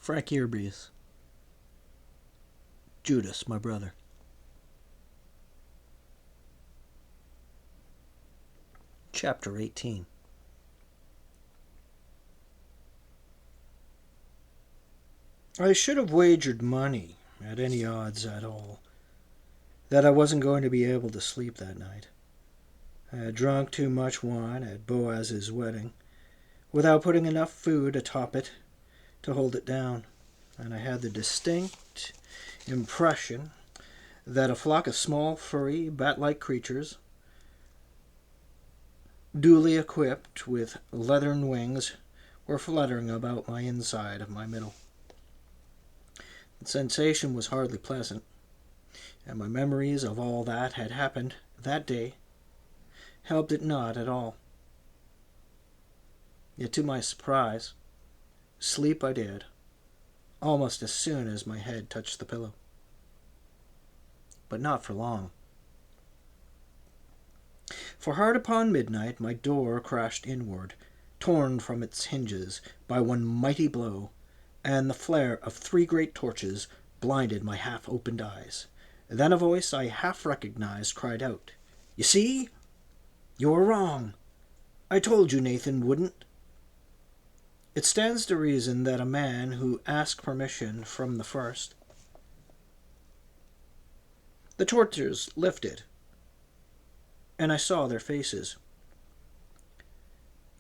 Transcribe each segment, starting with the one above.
Frank Yerby's Judas, my brother. Chapter 18. I should have wagered money, at any odds at all, that I wasn't going to be able to sleep that night. I had drunk too much wine at Boaz's wedding, without putting enough food atop it to hold it down, and I had the distinct impression that a flock of small, furry, bat-like creatures, duly equipped with leathern wings, were fluttering about my inside of my middle. The sensation was hardly pleasant, and my memories of all that had happened that day helped it not at all. Yet to my surprise, sleep I did, almost as soon as my head touched the pillow. But not for long. For hard upon midnight my door crashed inward, torn from its hinges by one mighty blow, and the flare of 3 great torches blinded my half-opened eyes. Then a voice I half recognized cried out, "You see? You were wrong. I told you Nathan wouldn't." It stands to reason that a man who asked permission from the first. The torches lifted, and I saw their faces.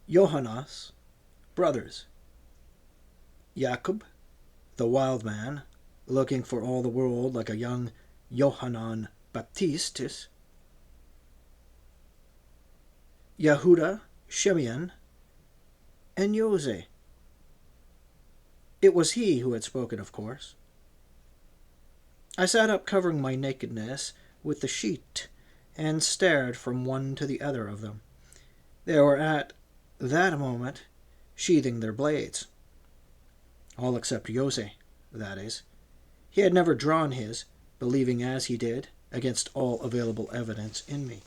Johannes, brothers. Jacob, the wild man, looking for all the world like a young Johannan Baptistus. Yehuda, Shimeon, and Jose. It was he who had spoken, of course. I sat up, covering my nakedness with the sheet, and stared from one to the other of them. They were at that moment sheathing their blades. All except Jose, that is. He had never drawn his, believing as he did, against all available evidence in me.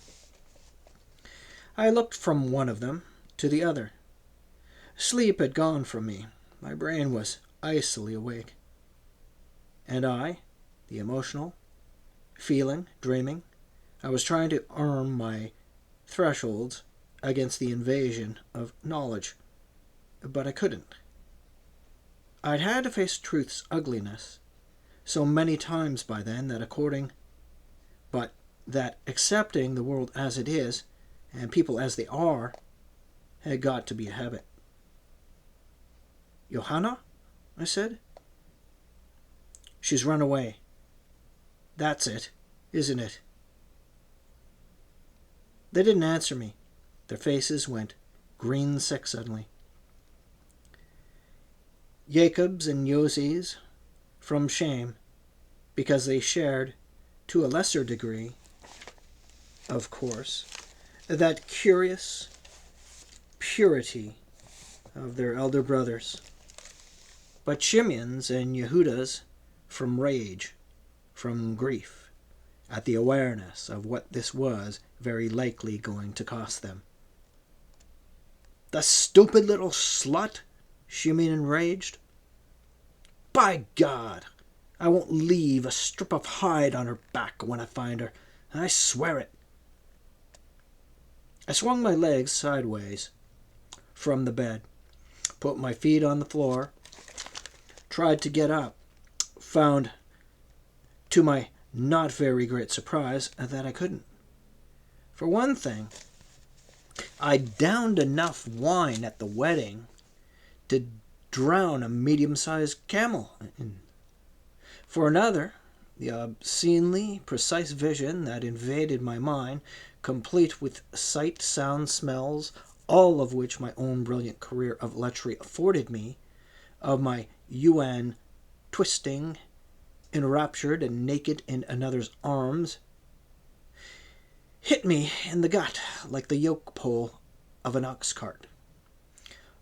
I looked from one of them to the other. Sleep had gone from me. My brain was icily awake. And I, the emotional, feeling, dreaming, I was trying to arm my thresholds against the invasion of knowledge. But I couldn't. I'd had to face truth's ugliness so many times by then that accepting the world as it is and people as they are had got to be a habit. "Johanna?" I said. "She's run away. That's it, isn't it?" They didn't answer me. Their faces went green-sick suddenly. Jacob's and Jose's from shame, because they shared, to a lesser degree, of course, that curious purity of their elder brothers. But Shimeon's and Yehuda's from rage, from grief, at the awareness of what this was very likely going to cost them. "The stupid little slut!" Shimeon enraged. "By God, I won't leave a strip of hide on her back when I find her, and I swear it." I swung my legs sideways from the bed, put my feet on the floor, tried to get up, found, to my not very great surprise, that I couldn't. For one thing, I downed enough wine at the wedding to drown a medium-sized camel. For another, the obscenely precise vision that invaded my mind, complete with sight, sound, smells, all of which my own brilliant career of lechery afforded me, of my Yuan twisting, enraptured and naked in another's arms, hit me in the gut like the yoke pole of an ox cart.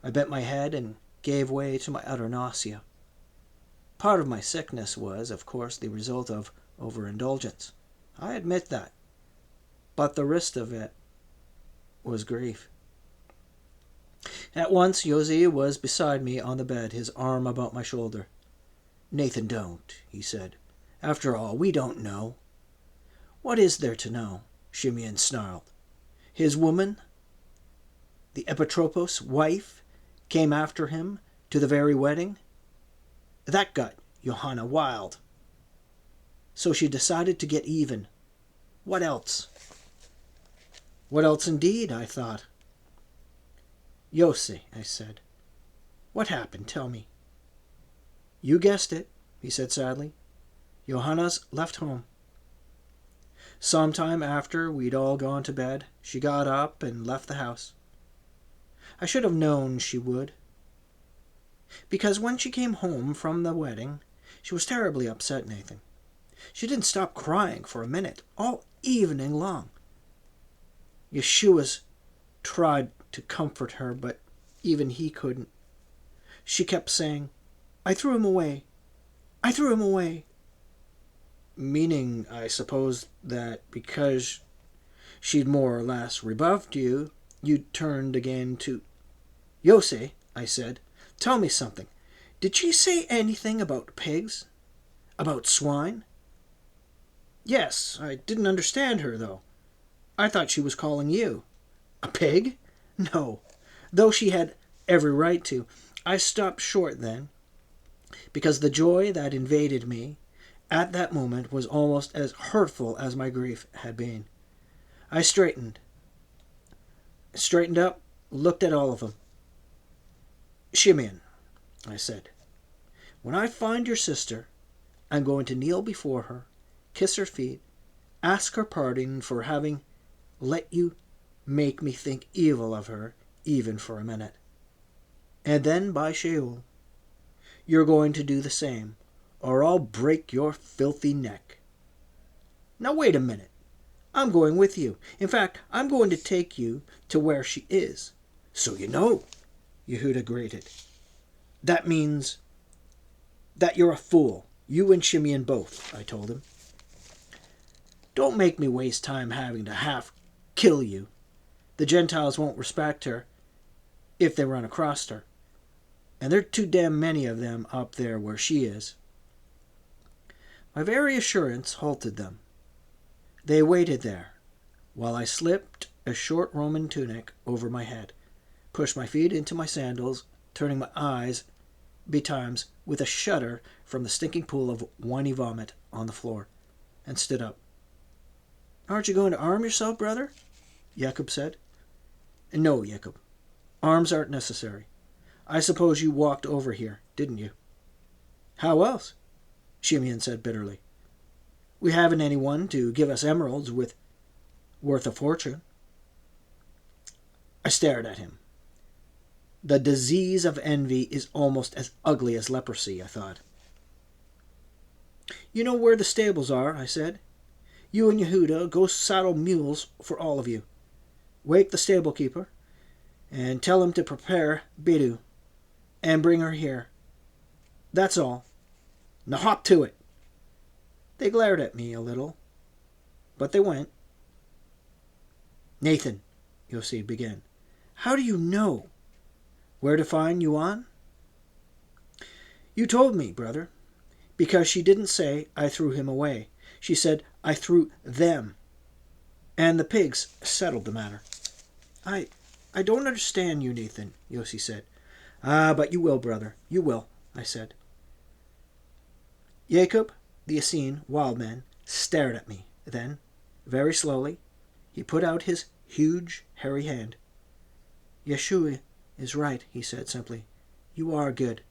I bent my head and gave way to my utter nausea. Part of my sickness was, of course, the result of overindulgence. I admit that. But the rest of it was grief. At once, Jose was beside me on the bed, his arm about my shoulder. Nathan, don't, he said. After all, we don't know. What is there to know? Shimeon snarled. His woman, the Epitropos' wife, came after him to the very wedding? That got Johanna wild. So she decided to get even. What else? What else indeed, I thought. Yossi, I said. What happened? Tell me. You guessed it, he said sadly. Johanna's left home. Sometime after we'd all gone to bed, she got up and left the house. I should have known she would. Because when she came home from the wedding, she was terribly upset, Nathan. She didn't stop crying for a minute, all evening long. Yeshua's tried to comfort her, but even he couldn't. She kept saying, I threw him away. I threw him away. Meaning, I suppose, that because she'd more or less rebuffed you, you'd turned again to... Yossi, I said, tell me something. Did she say anything about pigs? About swine? Yes, I didn't understand her, though. I thought she was calling you. A pig? No, though she had every right to. I stopped short then, because the joy that invaded me at that moment was almost as hurtful as my grief had been. I straightened up, looked at all of them. Shimeon, I said, when I find your sister, I'm going to kneel before her, kiss her feet, ask her pardon for having let you make me think evil of her, even for a minute. And then, by Sheol, you're going to do the same, or I'll break your filthy neck. Now wait a minute. I'm going with you. In fact, I'm going to take you to where she is. So you know, Yehuda grated. That means that you're a fool. You and Shimeon both, I told him. Don't make me waste time having to half kill you. The Gentiles won't respect her if they run across her. And there are too damn many of them up there where she is. My very assurance halted them. They waited there, while I slipped a short Roman tunic over my head, pushed my feet into my sandals, turning my eyes betimes with a shudder from the stinking pool of whiny vomit on the floor, and stood up. Aren't you going to arm yourself, brother? Jacob said. No, Jacob. Arms aren't necessary. I suppose you walked over here, didn't you? How else? Shimeon said bitterly. We haven't anyone to give us emeralds worth a fortune. I stared at him. The disease of envy is almost as ugly as leprosy, I thought. You know where the stables are, I said. You and Yehuda go saddle mules for all of you. Wake the stable keeper and tell him to prepare Bidu and bring her here. That's all. Now hop to it. They glared at me a little, but they went. Nathan, Yossi began, how do you know where to find Yuan? You told me, brother, because she didn't say I threw him away. She said I threw them, and the pigs settled the matter. I don't understand you, Nathan, Yossi said. Ah, but you will, brother, you will, I said. Jacob, the Essene wild man, stared at me. Then, very slowly, he put out his huge, hairy hand. Yeshua is right, he said simply. You are good.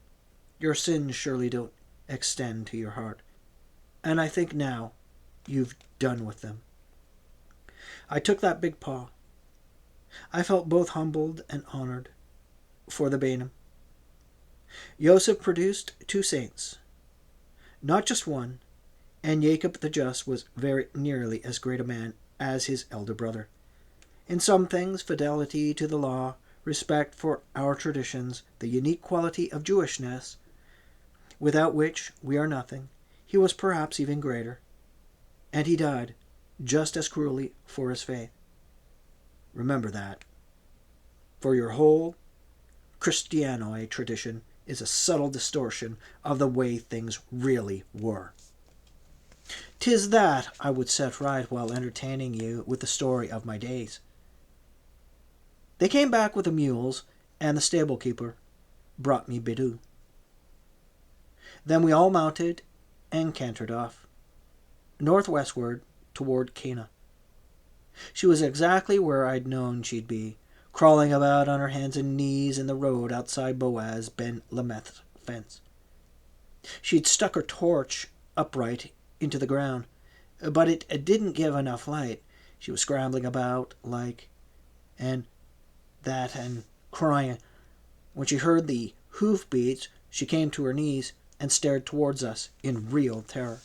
Your sins surely don't extend to your heart. And I think now you've done with them. I took that big paw. I felt both humbled and honored for the Bainim. Joseph produced 2 saints. Not just one, and Jacob the Just was very nearly as great a man as his elder brother. In some things, fidelity to the law, respect for our traditions, the unique quality of Jewishness, without which we are nothing, he was perhaps even greater. And he died just as cruelly for his faith. Remember that. For your whole Christianoid tradition is a subtle distortion of the way things really were. 'Tis that I would set right while entertaining you with the story of my days. They came back with the mules, and the stable-keeper brought me Bidou. Then we all mounted and cantered off, northwestward toward Cana. She was exactly where I'd known she'd be, crawling about on her hands and knees in the road outside Boaz Ben Lameth's fence. She'd stuck her torch upright into the ground, but it didn't give enough light. She was scrambling about and crying. When she heard the hoof beats, she came to her knees and stared towards us in real terror.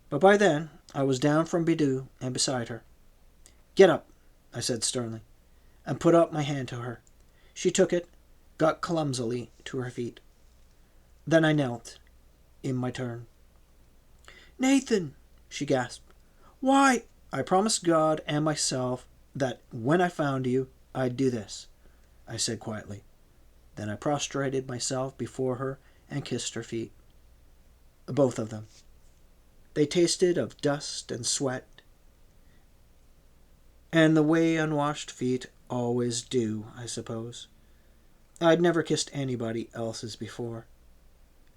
But by then, I was down from Bidou and beside her. "Get up," I said sternly, and put out my hand to her. She took it, got clumsily to her feet. Then I knelt in my turn. "Nathan," she gasped. "Why?" "I promised God and myself that when I found you, I'd do this," I said quietly. Then I prostrated myself before her and kissed her feet. Both of them. They tasted of dust and sweat, and the way unwashed feet always do, I suppose. I'd never kissed anybody else's before,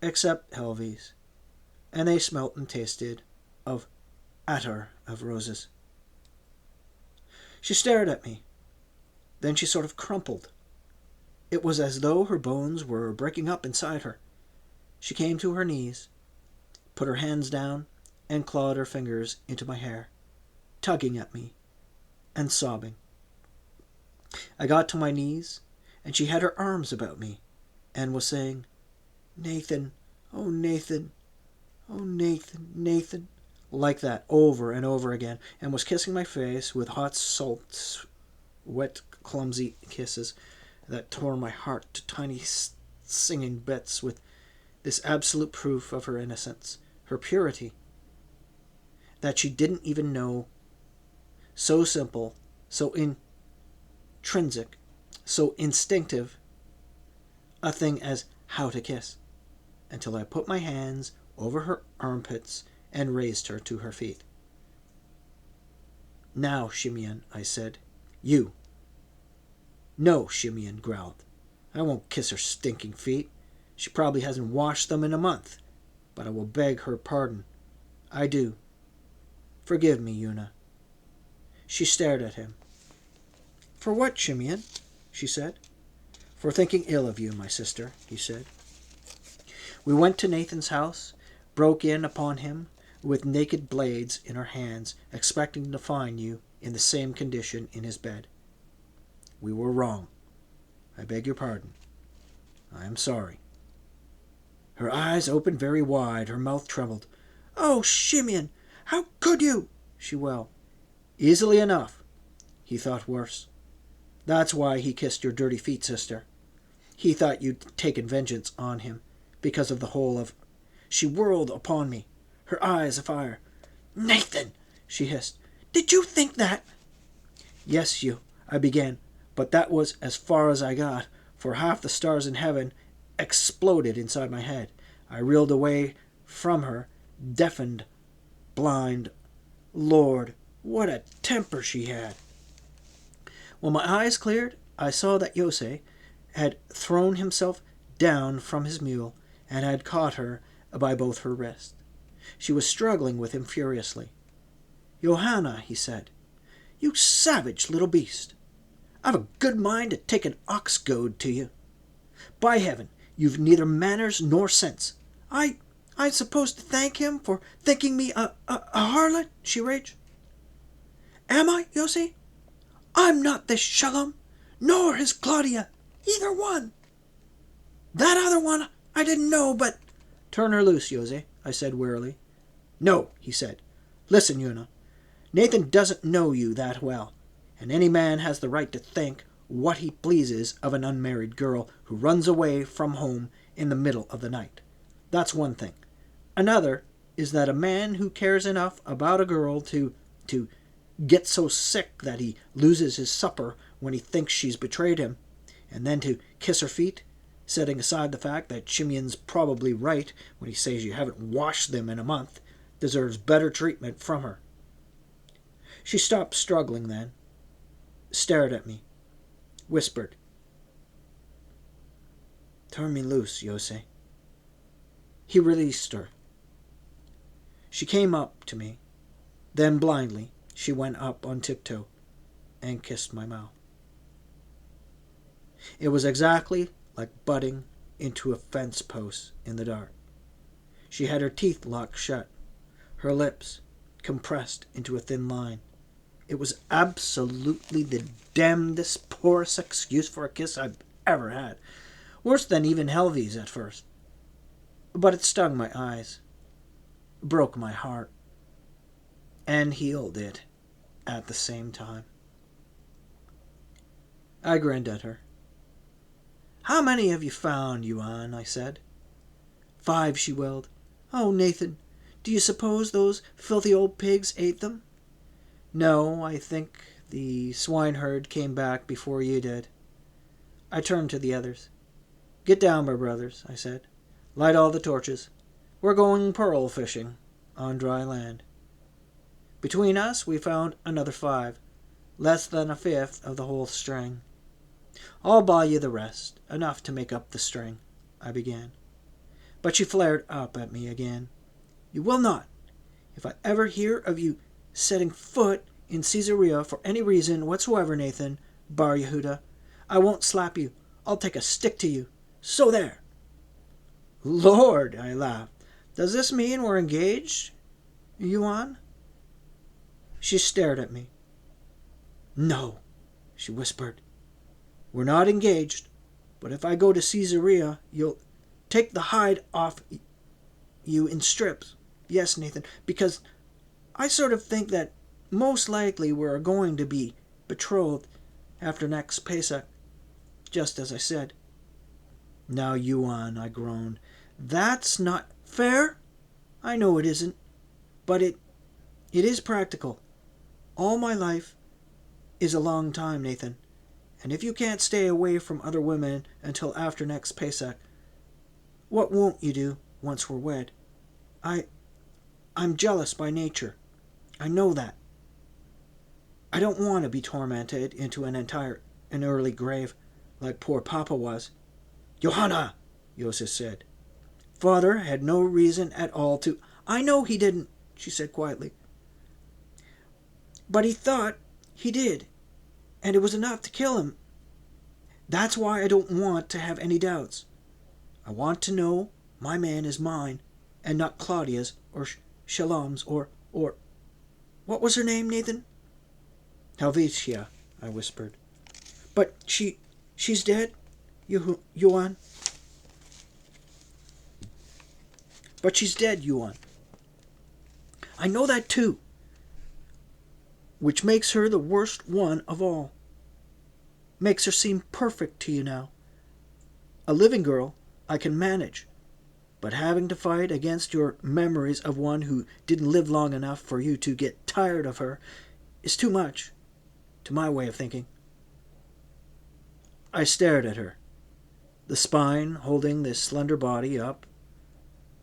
except Helvy's, and they smelt and tasted of attar of roses. She stared at me. Then she sort of crumpled. It was as though her bones were breaking up inside her. She came to her knees, put her hands down, and clawed her fingers into my hair, tugging at me and sobbing. I got to my knees, and she had her arms about me and was saying, "Nathan, oh Nathan, oh Nathan, Nathan," like that over and over again, and was kissing my face with hot salt, wet, clumsy kisses that tore my heart to tiny singing bits with this absolute proof of her innocence, her purity, that she didn't even know. So simple, so intrinsic, so instinctive a thing as how to kiss, until I put my hands over her armpits and raised her to her feet. "Now, Shimeon," I said. "You." "No," Shimeon growled. "I won't kiss her stinking feet. She probably hasn't washed them in a month. But I will beg her pardon. I do. Forgive me, Una." She stared at him. "For what, Shimeon?" she said. "For thinking ill of you, my sister," he said. We went to Nathan's house, broke in upon him with naked blades in our hands, expecting to find you in the same condition in his bed. We were wrong. I beg your pardon. I am sorry." Her eyes opened very wide, her mouth trembled. "Oh, Shimeon, how could you?" she wailed. "Easily enough." He thought worse. "That's why he kissed your dirty feet, sister. He thought you'd taken vengeance on him, because of the whole of—" She whirled upon me, her eyes afire. "Nathan," she hissed, "did you think that—" "Yes, I began, but that was as far as I got, for half the stars in heaven exploded inside my head. I reeled away from her, deafened, blind. Lord, what a temper she had! When my eyes cleared, I saw that Yose had thrown himself down from his mule and had caught her by both her wrists. She was struggling with him furiously. "Johanna," he said, "you savage little beast. I've a good mind to take an ox goad to you. By heaven, you've neither manners nor sense. I'm supposed to thank him for thinking me a harlot," she raged. "Am I, Yose? I'm not this Shalom, nor his Claudia, either one. That other one I didn't know, but—" "Turn her loose, Yose," I said wearily. "No," he said. "Listen, Una. Nathan doesn't know you that well, and any man has the right to think what he pleases of an unmarried girl who runs away from home in the middle of the night. That's one thing. Another is that a man who cares enough about a girl to get so sick that he loses his supper when he thinks she's betrayed him, and then to kiss her feet, setting aside the fact that Chimion's probably right when he says you haven't washed them in a month, deserves better treatment from her. She stopped struggling then, stared at me, whispered, "Turn me loose, Yose." He released her. She came up to me. Then blindly, she went up on tiptoe and kissed my mouth. It was exactly like butting into a fence post in the dark. She had her teeth locked shut, her lips compressed into a thin line. It was absolutely the damnedest, poorest excuse for a kiss I've ever had. Worse than even Helvy's at first. But it stung my eyes, broke my heart, and healed it at the same time. I grinned at her. "How many have you found, Yuan?" I said. "5," she wailed. "Oh, Nathan, do you suppose those filthy old pigs ate them?" "No, I think the swineherd came back before you did." I turned to the others. "Get down, my brothers," I said. "Light all the torches. We're going pearl fishing on dry land." Between us, we found another 5, less than a fifth of the whole string. "I'll buy you the rest, enough to make up the string," I began. But she flared up at me again. "You will not. If I ever hear of you setting foot in Caesarea for any reason whatsoever, Nathan, Bar Yehuda, I won't slap you. I'll take a stick to you. So there." "Lord," I laughed. "Does this mean we're engaged, Yuan?" She stared at me. "No," she whispered. "We're not engaged, but if I go to Caesarea, you'll take the hide off you in strips. Yes, Nathan, because I sort of think that most likely we're going to be betrothed after next Pesach, just as I said." "Now, Yuan," I groaned, "that's not fair." "I know it isn't, but it is practical. All my life is a long time, Nathan, and if you can't stay away from other women until after next Pesach, what won't you do once we're wed? I'm jealous by nature. I know that. I don't want to be tormented into an early grave like poor Papa was." "Johanna," Yosef said. "Father had no reason at all to—" "I know he didn't," she said quietly. "But he thought he did, and it was enough to kill him. That's why I don't want to have any doubts. I want to know my man is mine, and not Claudia's or Shalom's or what was her name, Nathan?" "Helvetia," I whispered. "But she's dead, Yuan." "But she's dead, Yuan." "I know that too, which makes her the worst one of all. Makes her seem perfect to you now. A living girl I can manage, but having to fight against your memories of one who didn't live long enough for you to get tired of her is too much, to my way of thinking." I stared at her. The spine holding this slender body up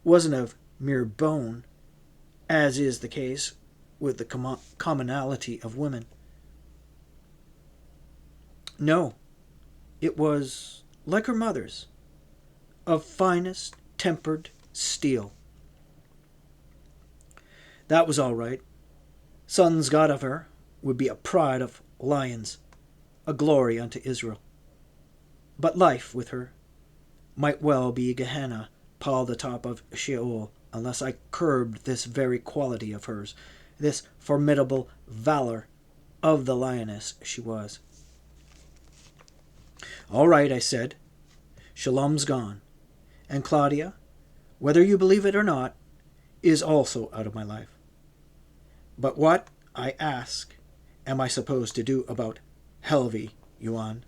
wasn't of mere bone, as is the case with the commonality of women. No, it was like her mother's, of finest tempered steel. That was all right. Sons got of her would be a pride of lions, a glory unto Israel. But life with her might well be Gehenna piled atop of Sheol, unless I curbed this very quality of hers, this formidable valor of the lioness she was. "All right," I said. "Shalom's gone, and Claudia, whether you believe it or not, is also out of my life. But what, I ask, am I supposed to do about Helvy, Yuan?"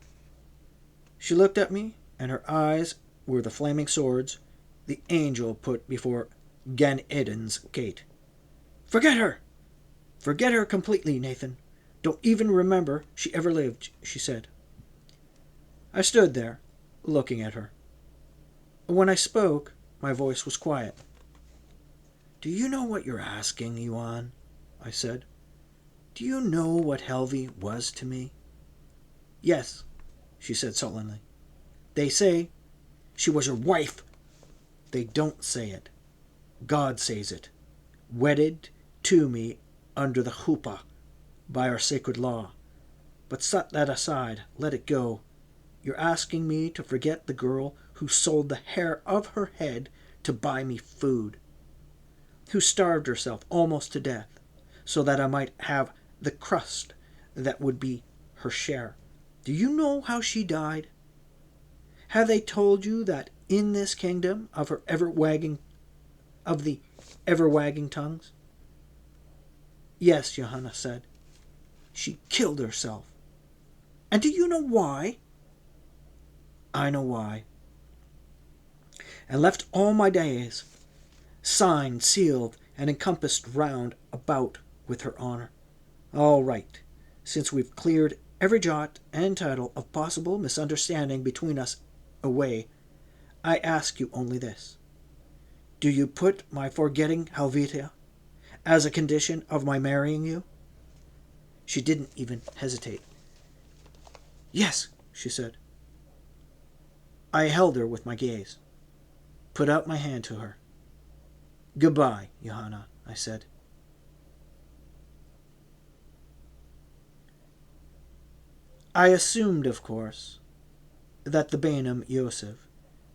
She looked at me, and her eyes were the flaming swords the angel put before Gan Eden's gate. "Forget her! Forget her completely, Nathan. Don't even remember she ever lived," she said. I stood there, looking at her. When I spoke, my voice was quiet. "Do you know what you're asking, Yuan?" I said. "Do you know what Helvy was to me?" "Yes," she said sullenly. "They say she was your wife." "They don't say it. God says it. Wedded to me under the chuppah, by our sacred law. But set that aside. Let it go. You're asking me to forget the girl who sold the hair of her head to buy me food, who starved herself almost to death so that I might have the crust that would be her share. Do you know how she died? Have they told you that in this kingdom of the ever-wagging tongues?" "Yes," Johanna said. "She killed herself. And do you know why?" "I know why. And left all my days, signed, sealed, and encompassed round about with her honor. All right, since we've cleared every jot and tittle of possible misunderstanding between us away, I ask you only this. Do you put my forgetting Helvetia as a condition of my marrying you?" She didn't even hesitate. "Yes," she said. I held her with my gaze, put out my hand to her. "Goodbye, Johanna," I said. I assumed, of course, that the Bainum Yosef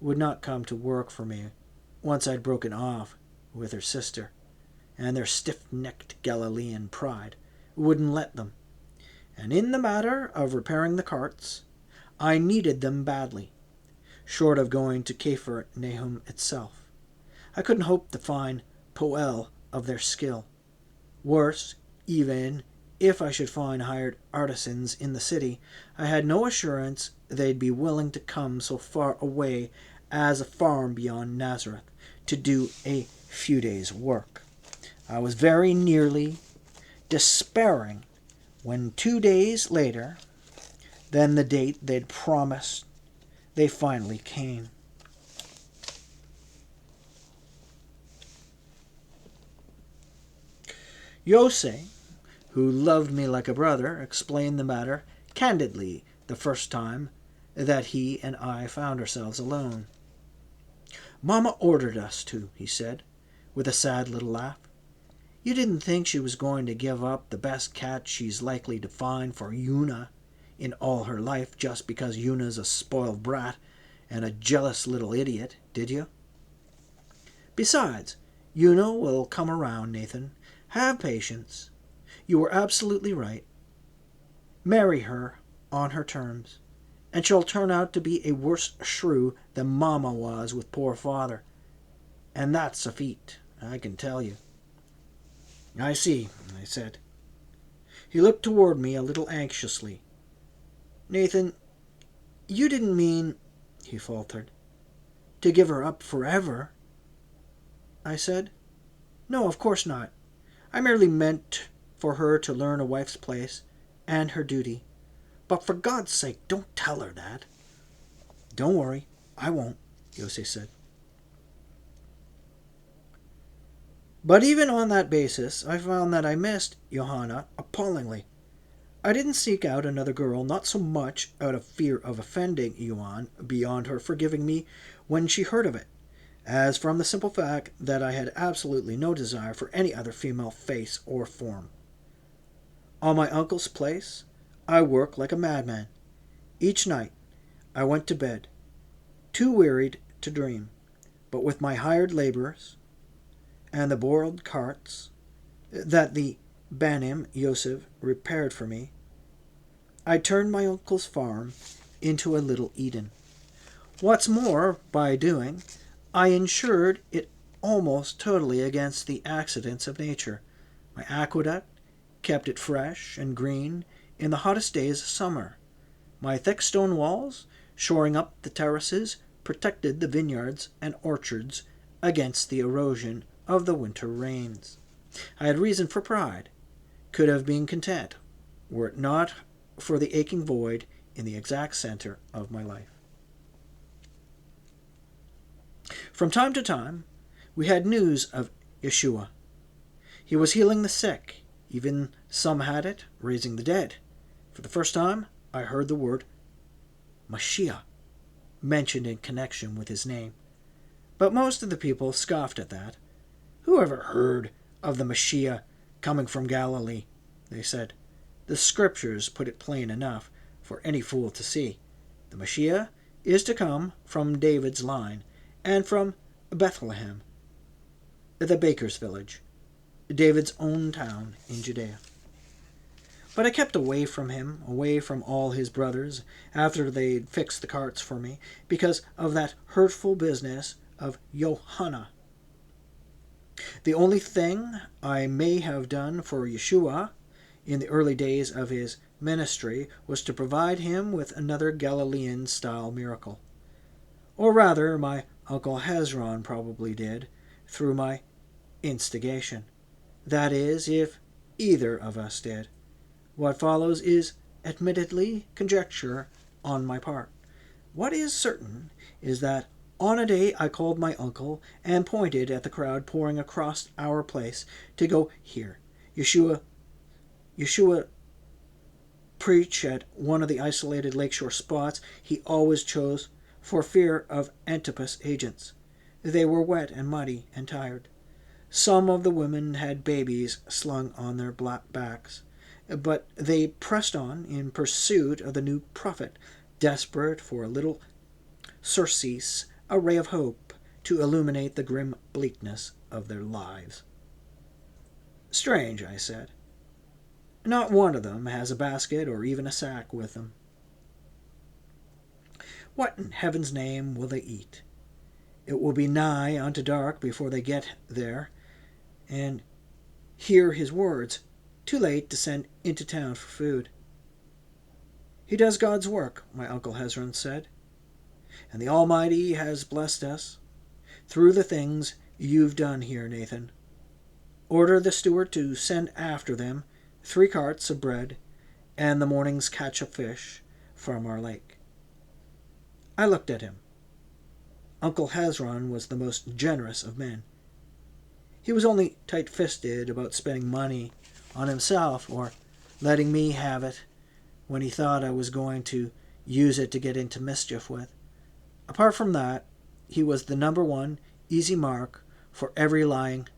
would not come to work for me once I'd broken off with her sister, and their stiff-necked Galilean pride wouldn't let them. And in the matter of repairing the carts, I needed them badly, short of going to Kfar Nahum itself. I couldn't hope to find poel of their skill. Worse, even if I should find hired artisans in the city, I had no assurance they'd be willing to come so far away as a farm beyond Nazareth to do a few days' work. I was very nearly despairing when 2 days later than the date they'd promised, they finally came. Yosei, who loved me like a brother, explained the matter candidly the first time that he and I found ourselves alone. "Mama ordered us to," he said, with a sad little laugh. "You didn't think she was going to give up the best cat she's likely to find for Yuna in all her life just because Yuna's a spoiled brat and a jealous little idiot, did you? Besides, Yuna will come around, Nathan. Have patience. You were absolutely right. Marry her on her terms, and she'll turn out to be a worse shrew than Mama was with poor father. And that's a feat, I can tell you." "I see," I said. He looked toward me a little anxiously. "Nathan, you didn't mean," he faltered, "to give her up forever?" I said. "No, of course not. I merely meant for her to learn a wife's place and her duty. But for God's sake, don't tell her that." "Don't worry, I won't," Yosei said. But even on that basis, I found that I missed Johanna appallingly. I didn't seek out another girl, not so much out of fear of offending Yuan beyond her forgiving me when she heard of it, as from the simple fact that I had absolutely no desire for any other female face or form. On my uncle's place, I worked like a madman. Each night, I went to bed, too wearied to dream, but with my hired laborers and the borrowed carts that the Banim Yosef repaired for me, I turned my uncle's farm into a little Eden. What's more, by doing, I insured it almost totally against the accidents of nature. My aqueduct kept it fresh and green in the hottest days of summer. My thick stone walls, shoring up the terraces, protected the vineyards and orchards against the erosion of the winter rains. I had reason for pride, could have been content, were it not for the aching void in the exact center of my life. From time to time, we had news of Yeshua. He was healing the sick, even some had it, raising the dead. For the first time, I heard the word Mashiach mentioned in connection with his name. But most of the people scoffed at that. Who ever heard of the Mashiach coming from Galilee? They said. The scriptures put it plain enough for any fool to see. The Mashiach is to come from David's line and from Bethlehem, the baker's village, David's own town in Judea. But I kept away from him, away from all his brothers, after they'd fixed the carts for me, because of that hurtful business of Johanna. The only thing I may have done for Yeshua in the early days of his ministry was to provide him with another Galilean-style miracle. Or rather, my Uncle Hezron probably did, through my instigation. That is, if either of us did. What follows is admittedly conjecture on my part. What is certain is that on a day I called my uncle and pointed at the crowd pouring across our place to go here. Yeshua preach at one of the isolated lakeshore spots he always chose for fear of Antipas agents. They were wet and muddy and tired. Some of the women had babies slung on their black backs, but they pressed on in pursuit of the new prophet, desperate for a little surcease, a ray of hope to illuminate the grim bleakness of their lives. Strange, I said. Not one of them has a basket or even a sack with them. What in heaven's name will they eat? It will be nigh unto dark before they get there and hear his words, too late to send into town for food. He does God's work, my Uncle Hezron said, and the Almighty has blessed us through the things you've done here, Nathan. Order the steward to send after them 3 carts of bread and the morning's catch of fish from our lake. I looked at him. Uncle Hezron was the most generous of men. He was only tight-fisted about spending money on himself or letting me have it when he thought I was going to use it to get into mischief with. Apart from that, he was the number one easy mark for every lying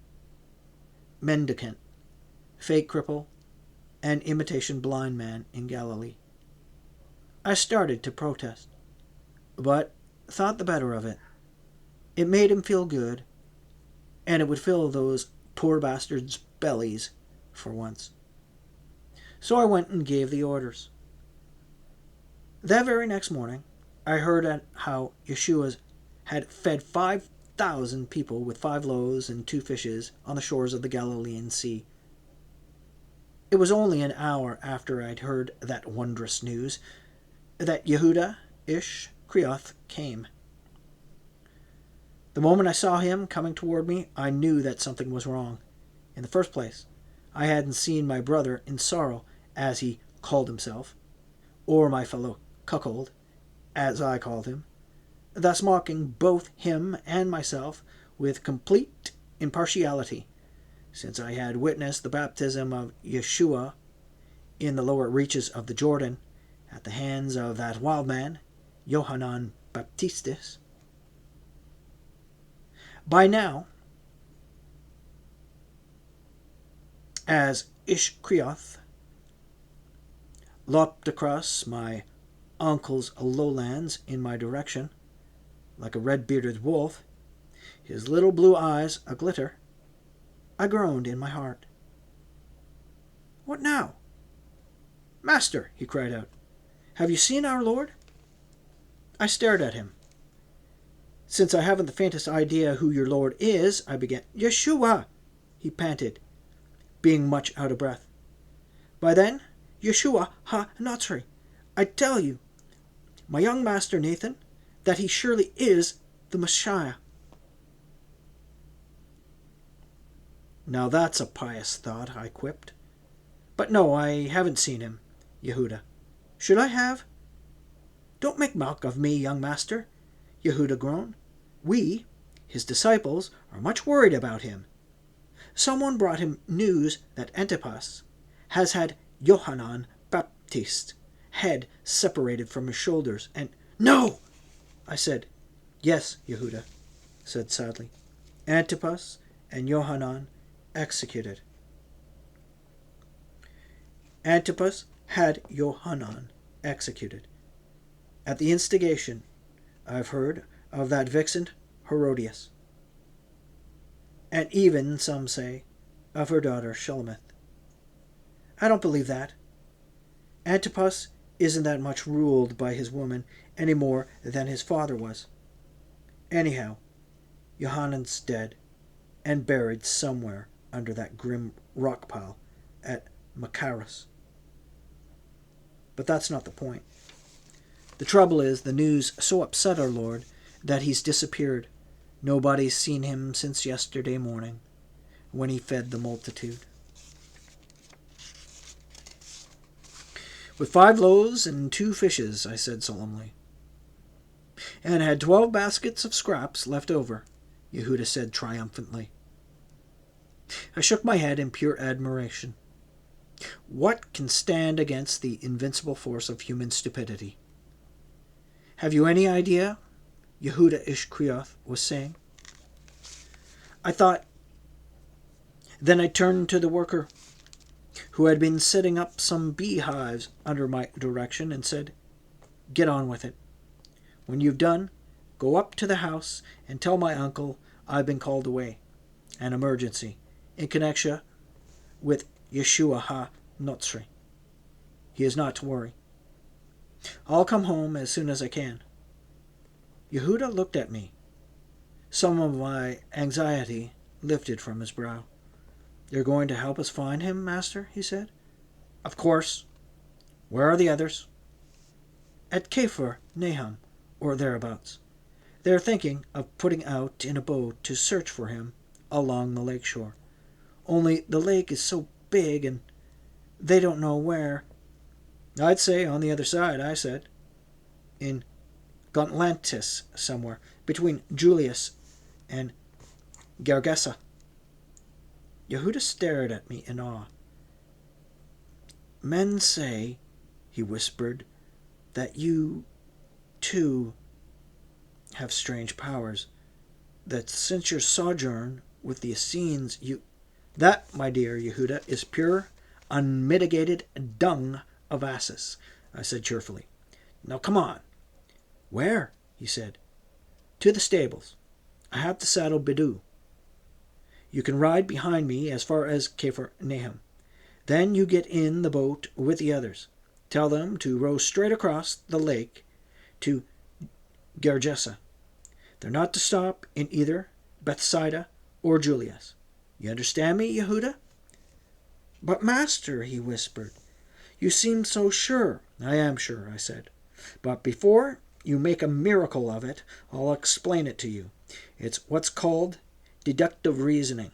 mendicant, fake cripple, and imitation blind man in Galilee. I started to protest, but thought the better of it. It made him feel good, and it would fill those poor bastards' bellies for once. So I went and gave the orders. That very next morning, I heard how Yeshua had fed 5,000 people with 5 loaves and 2 fishes on the shores of the Galilean Sea. It was only an hour after I'd heard that wondrous news that Yehuda Ish Creoth came. The moment I saw him coming toward me, I knew that something was wrong. In the first place, I hadn't seen my brother in sorrow, as he called himself, or my fellow cuckold, as I called him, thus mocking both him and myself with complete impartiality, since I had witnessed the baptism of Yeshua in the lower reaches of the Jordan at the hands of that wild man, Yohanan Baptistus. By now, as Ish Creoth lopped across my uncle's lowlands in my direction, like a red-bearded wolf, his little blue eyes a-glitter, I groaned in my heart. "What now?" "Master," he cried out, "have you seen our Lord?" I stared at him. "Since I haven't the faintest idea who your Lord is," I began. "Yeshua!" he panted, being much out of breath. By then, Yeshua ha-Nazri, I tell you, my young master Nathan, that he surely is the Messiah. Now that's a pious thought, I quipped. But no, I haven't seen him, Yehuda. Should I have? Don't make mock of me, young master, Yehuda groaned. We, His disciples are much worried about him. Someone brought him news that Antipas has had Yohanan Baptist's head separated from his shoulders, and... No! I said. Yes, Yehuda said sadly. Antipas and Yohanan executed. Antipas had Yohanan executed. At the instigation, I've heard, of that vixen Herodias, and even, some say, of her daughter Shelomith. I don't believe that. Antipas isn't that much ruled by his woman any more than his father was. Anyhow, Yohanan's dead and buried somewhere under that grim rock pile at Machaerus. But that's not the point. The trouble is, the news so upset our Lord that he's disappeared. Nobody's seen him since yesterday morning, when he fed the multitude. With 5 loaves and 2 fishes, I said solemnly. And had 12 baskets of scraps left over, Yehuda said triumphantly. I shook my head in pure admiration. What can stand against the invincible force of human stupidity? Have you any idea? Yehuda Ishkrioth was saying. I thought. Then I turned to the worker, who had been setting up some beehives under my direction, and said, Get on with it. When you've done, go up to the house and tell my uncle I've been called away. An emergency, in connection with Yeshua ha-Notzri. He is not to worry. I'll come home as soon as I can. Yehuda looked at me. Some of my anxiety lifted from his brow. You're going to help us find him, Master? He said. Of course. Where are the others? At Kefar Nahum, or thereabouts. They're thinking of putting out in a boat to search for him along the lake shore. Only the lake is so big and they don't know where. I'd say on the other side, I said. In Gauntlantis somewhere, between Julius and Gergesa. Yehuda stared at me in awe. Men say, he whispered, that you, too, have strange powers, that since your sojourn with the Essenes you... That, my dear Yehuda, is pure, unmitigated dung of asses, I said cheerfully. Now come on. Where? He said. To the stables. I have to saddle Bidou. You can ride behind me as far as Kefar Nahum. Then you get in the boat with the others. Tell them to row straight across the lake to Gergesa. They're not to stop in either Bethsaida or Julias. You understand me, Yehuda? But, Master, he whispered, you seem so sure. I am sure, I said. But before you make a miracle of it, I'll explain it to you. It's what's called deductive reasoning.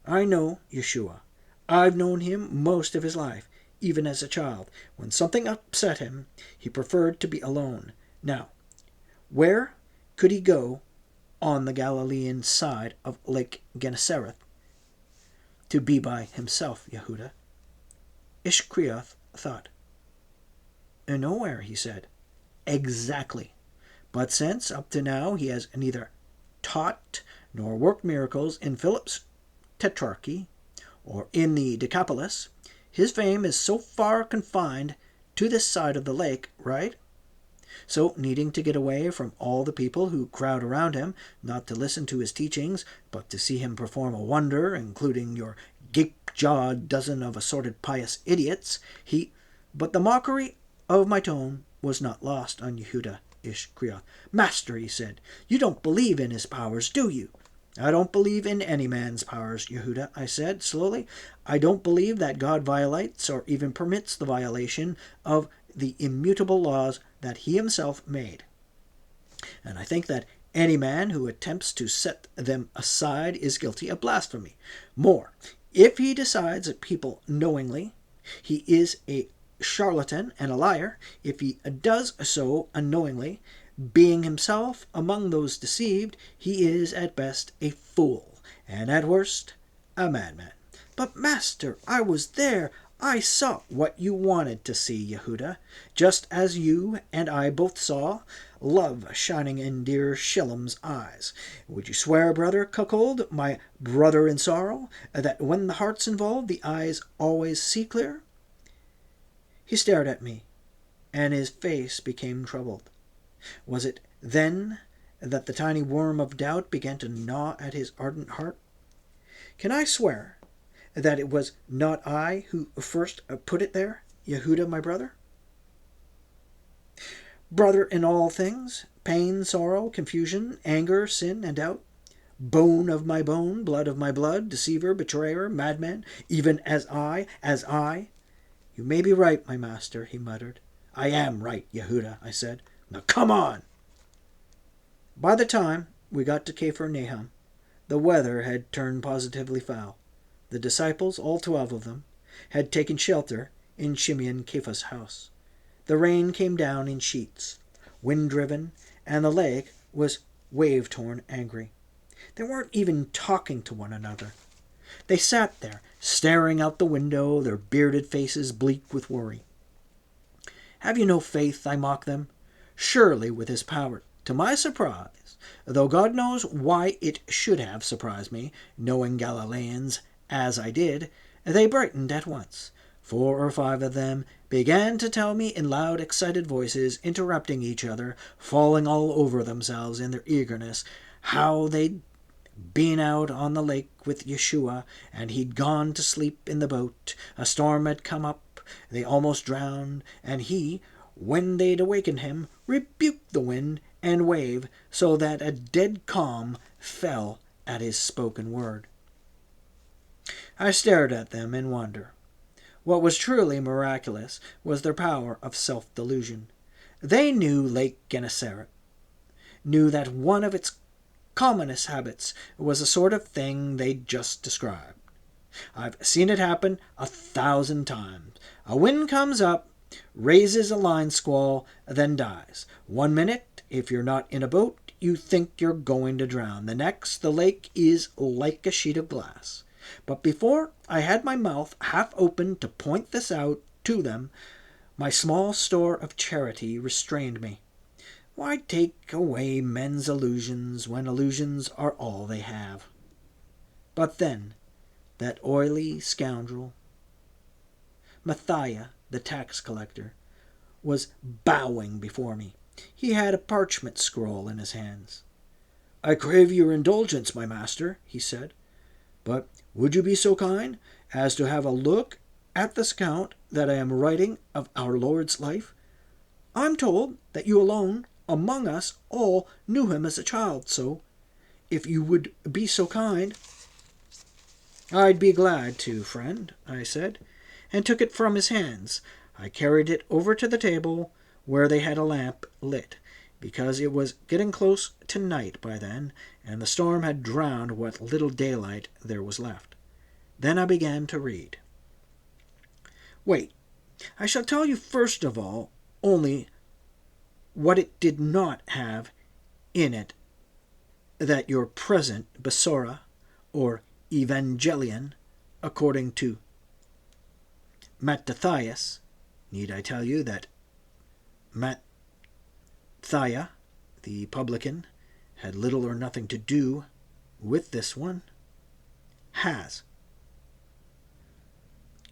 I know Yeshua. I've known him most of his life, even as a child. When something upset him, he preferred to be alone. Now, where could he go on the Galilean side of Lake Gennesareth to be by himself, Yehuda? Ishkrioth thought. Nowhere, he said. Exactly. But since up to now he has neither taught nor worked miracles in Philip's tetrarchy or in the Decapolis, his fame is so far confined to this side of the lake, right? So, needing to get away from all the people who crowd around him, not to listen to his teachings, but to see him perform a wonder, including your gape-jawed dozen of assorted pious idiots, But the mockery of my tone was not lost on Yehuda Ishkrioth. Master, he said, you don't believe in his powers, do you? I don't believe in any man's powers, Yehuda, I said slowly. I don't believe that God violates or even permits the violation of the immutable laws that he himself made. And I think that any man who attempts to set them aside is guilty of blasphemy. More, if he decides that people knowingly, he is a charlatan and a liar. If he does so unknowingly, Being himself among those deceived, he is at best a fool, and at worst a madman. But, master, I was there. I saw what you wanted to see, Yehuda, just as you and I both saw love shining in dear Shillem's eyes. Would you swear, brother Cuckold, my brother in sorrow, that when the heart's involved, the eyes always see clear? He stared at me, and his face became troubled. Was it then that the tiny worm of doubt began to gnaw at his ardent heart? Can I swear that it was not I who first put it there, Yehuda, my brother? Brother in all things, pain, sorrow, confusion, anger, sin, and doubt, bone of my bone, blood of my blood, deceiver, betrayer, madman, even as I. You may be right, my master, he muttered. I am right, Yehuda, I said. Now come on! By the time we got to Kfar Nahum, the weather had turned positively foul. The disciples, all 12 of them, had taken shelter in Shimeon Kepha's house. The rain came down in sheets, wind-driven, and the lake was wave-torn angry. They weren't even talking to one another. They sat there, staring out the window, their bearded faces bleak with worry. Have you no faith, I mock them? Surely with his power, to my surprise, though God knows why it should have surprised me, knowing Galileans as I did, they brightened at once. 4 or 5 of them began to tell me in loud, excited voices, interrupting each other, falling all over themselves in their eagerness, how they'd been out on the lake with Yeshua, and he'd gone to sleep in the boat. A storm had come up, they almost drowned, and he, when they'd awakened him, rebuked the wind and wave, so that a dead calm fell at his spoken word. I stared at them in wonder. What was truly miraculous was their power of self-delusion. They knew Lake Gennesaret, knew that one of its commonest habits was the sort of thing they'd just described. I've seen it happen 1,000 times. A wind comes up, raises a line squall, then dies. 1 minute, if you're not in a boat, you think you're going to drown. The next, the lake is like a sheet of glass. But before I had my mouth half open to point this out to them, my small store of charity restrained me. Why take away men's illusions when illusions are all they have? But then, that oily scoundrel, Matthias, the tax collector, was bowing before me. He had a parchment scroll in his hands. I crave your indulgence, my master, he said, but would you be so kind as to have a look at this account that I am writing of our Lord's life? I'm told that you alone among us all knew him as a child, so if you would be so kind. I'd be glad to, friend, I said, and took it from his hands. I carried it over to the table where they had a lamp lit, because it was getting close to night by then, and the storm had drowned what little daylight there was left. Then I began to read. Wait, I shall tell you first of all only what it did not have in it that your present Besorah, or Evangelion, according to Mattathias. Need I tell you that Matthias, the publican, had little or nothing to do with this one? Has.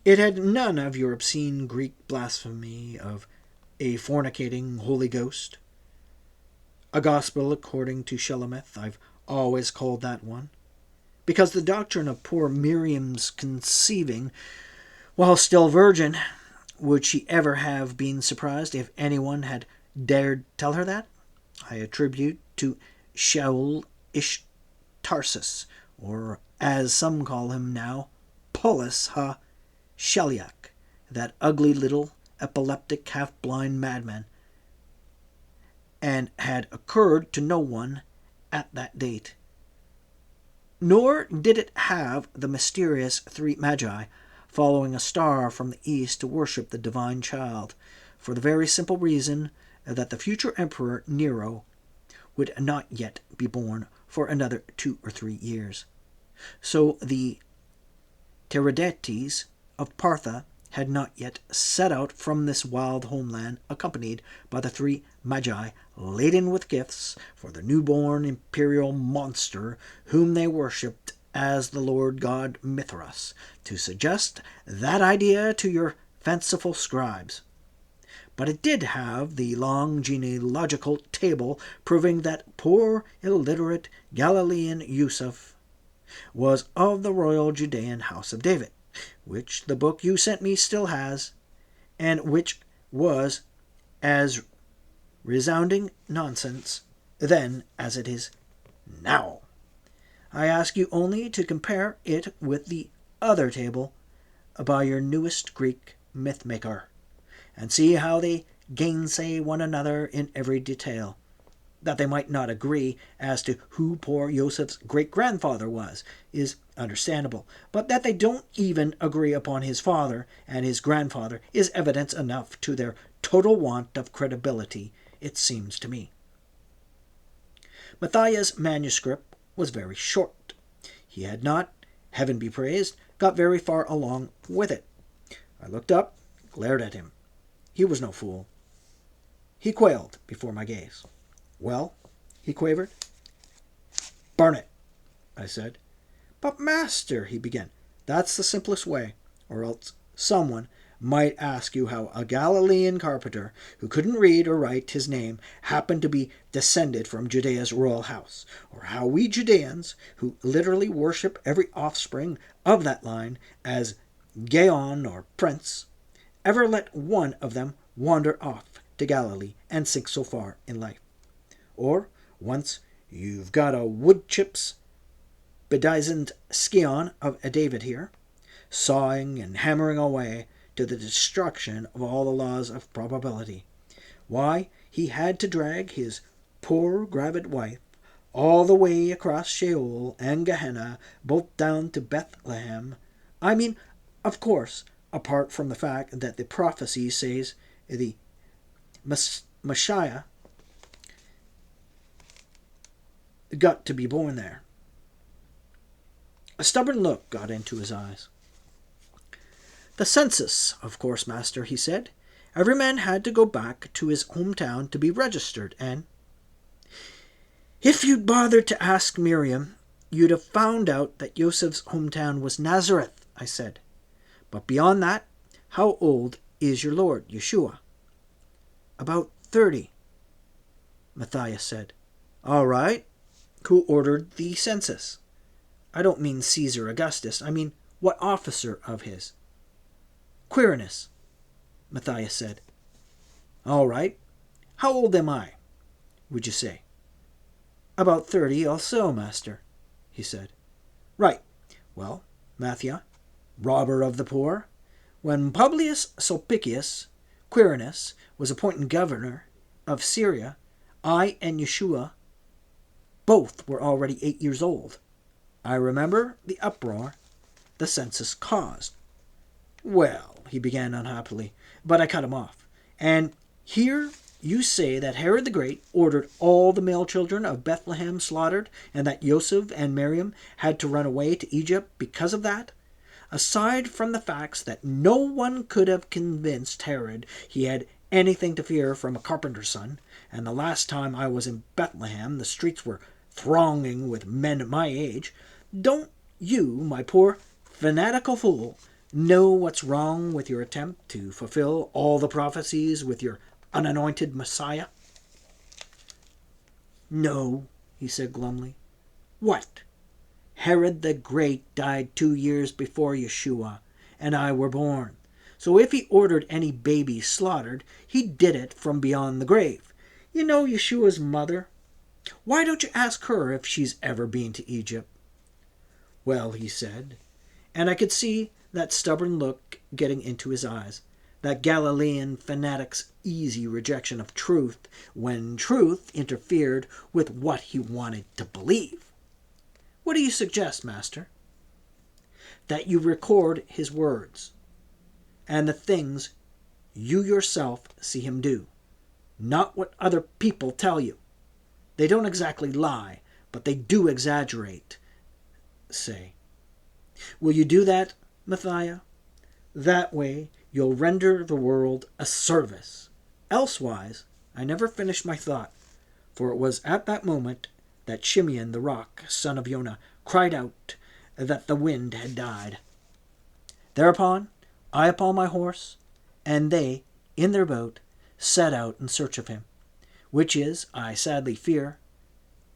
It had none of your obscene Greek blasphemy of a fornicating Holy Ghost. A gospel according to Shelemeth, I've always called that one, because the doctrine of poor Miriam's conceiving while still virgin, would she ever have been surprised if anyone had dared tell her that? I attribute to Shaul Ish Tarsus, or as some call him now, Paulus ha-Sheliach, that ugly little epileptic half-blind madman, and had occurred to no one at that date. Nor did it have the mysterious 3 magi following a star from the east to worship the divine child, for the very simple reason that the future Emperor Nero would not yet be born for another 2 or 3 years. So the Tiridates of Partha had not yet set out from this wild homeland, accompanied by the 3 magi laden with gifts for the newborn imperial monster whom they worshipped as the Lord God Mithras, to suggest that idea to your fanciful scribes. But it did have the long genealogical table proving that poor illiterate Galilean Yusuf was of the royal Judean house of David, which the book you sent me still has, and which was as resounding nonsense then as it is now. I ask you only to compare it with the other table by your newest Greek myth-maker, and see how they gainsay one another in every detail. That they might not agree as to who poor Joseph's great-grandfather was is understandable, but that they don't even agree upon his father and his grandfather is evidence enough to their total want of credibility, it seems to me. Matthias' manuscript was very short. He had not, heaven be praised, got very far along with it. I looked up, glared at him. He was no fool. He quailed before my gaze. "Well?" he quavered. "Burn it," I said. "But, master," he began. "That's the simplest way, or else someone might ask you how a Galilean carpenter who couldn't read or write his name happened to be descended from Judea's royal house, or how we Judeans, who literally worship every offspring of that line as Gaon or Prince, ever let one of them wander off to Galilee and sink so far in life. Or, once you've got a woodchips bedizened scion of a David here, sawing and hammering away to the destruction of all the laws of probability, why, he had to drag his poor gravid wife all the way across Sheol and Gehenna, both down to Bethlehem. I mean, of course, apart from the fact that the prophecy says the Messiah got to be born there. A stubborn look got into his eyes. "The census, of course, master," he said. "Every man had to go back to his hometown to be registered, and—" "If you'd bothered to ask Miriam, you'd have found out that Joseph's hometown was Nazareth," I said. "But beyond that, how old is your Lord, Yeshua?" "About 30, Matthias said. "All right. Who ordered the census? I don't mean Caesar Augustus. I mean, what officer of his?" "Quirinus," Matthias said. "All right. How old am I, would you say?" "About 30 also, master," he said. "Right. Well, Mathia, robber of the poor, when Publius Sulpicius Quirinus was appointed governor of Syria, I and Yeshua both were already 8 years old. I remember the uproar the census caused." "Well," he began unhappily, but I cut him off. "And here you say that Herod the Great ordered all the male children of Bethlehem slaughtered, and that Joseph and Miriam had to run away to Egypt because of that? Aside from the facts that no one could have convinced Herod he had anything to fear from a carpenter's son, and the last time I was in Bethlehem the streets were thronging with men my age, don't you, my poor fanatical fool, know what's wrong with your attempt to fulfill all the prophecies with your unanointed Messiah?" "No," he said glumly. "What? Herod the Great died 2 years before Yeshua and I were born. So if he ordered any baby slaughtered, he did it from beyond the grave. You know Yeshua's mother? Why don't you ask her if she's ever been to Egypt?" "Well," he said, and I could see that stubborn look getting into his eyes, that Galilean fanatic's easy rejection of truth when truth interfered with what he wanted to believe. "What do you suggest, master?" "That you record his words and the things you yourself see him do. not what other people tell you. They don't exactly lie, but they do exaggerate, say. Will you do that, Matthias? That way you'll render the world a service. Elsewise, I never finished my thought, for it was at that moment that Shimeon the rock, son of Yonah, cried out that the wind had died. Thereupon I upon my horse, and they, in their boat, set out in search of him, which is, I sadly fear,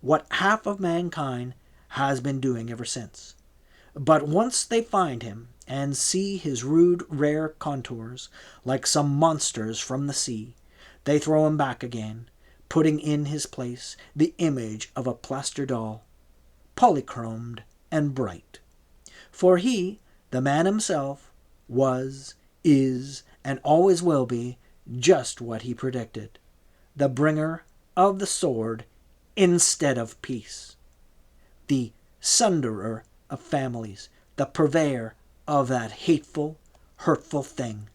what half of mankind has been doing ever since. But once they find him, and see his rude, rare contours, like some monsters from the sea, they throw him back again, putting in his place the image of a plaster doll, polychromed and bright. For he, the man himself, was, is, and always will be just what he predicted, the bringer of the sword instead of peace, the sunderer of families, the purveyor of that hateful, hurtful thing,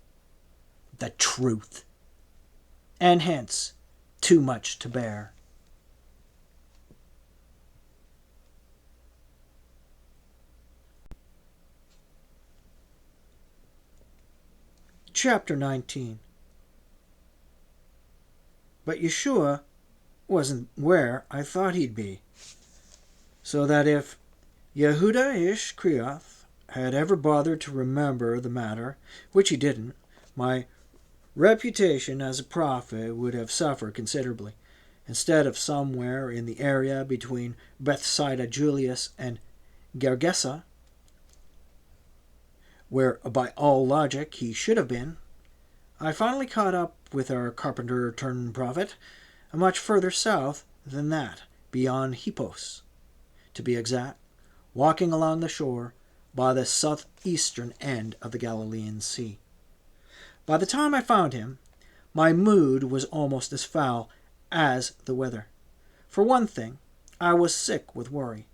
the truth, and hence too much to bear. Chapter 19. But Yeshua wasn't where I thought he'd be, so that if Yehuda ish Kriath had ever bothered to remember the matter, which he didn't, my reputation as a prophet would have suffered considerably. Instead of somewhere in the area between Bethsaida Julius and Gergesa, where by all logic he should have been, I finally caught up with our carpenter-turned-prophet much further south than that, beyond Hippos, to be exact, walking along the shore by the southeastern end of the Galilean Sea. By the time I found him, my mood was almost as foul as the weather. For one thing, I was sick with worry.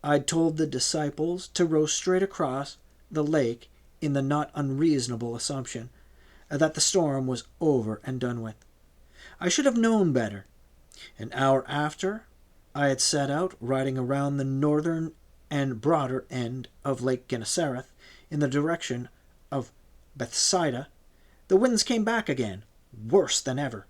I'd told the disciples to row straight across the lake in the not unreasonable assumption that the storm was over and done with. I should have known better. An hour after I had set out, riding around the northern and broader end of Lake Gennesareth in the direction of Bethsaida, the winds came back again, worse than ever.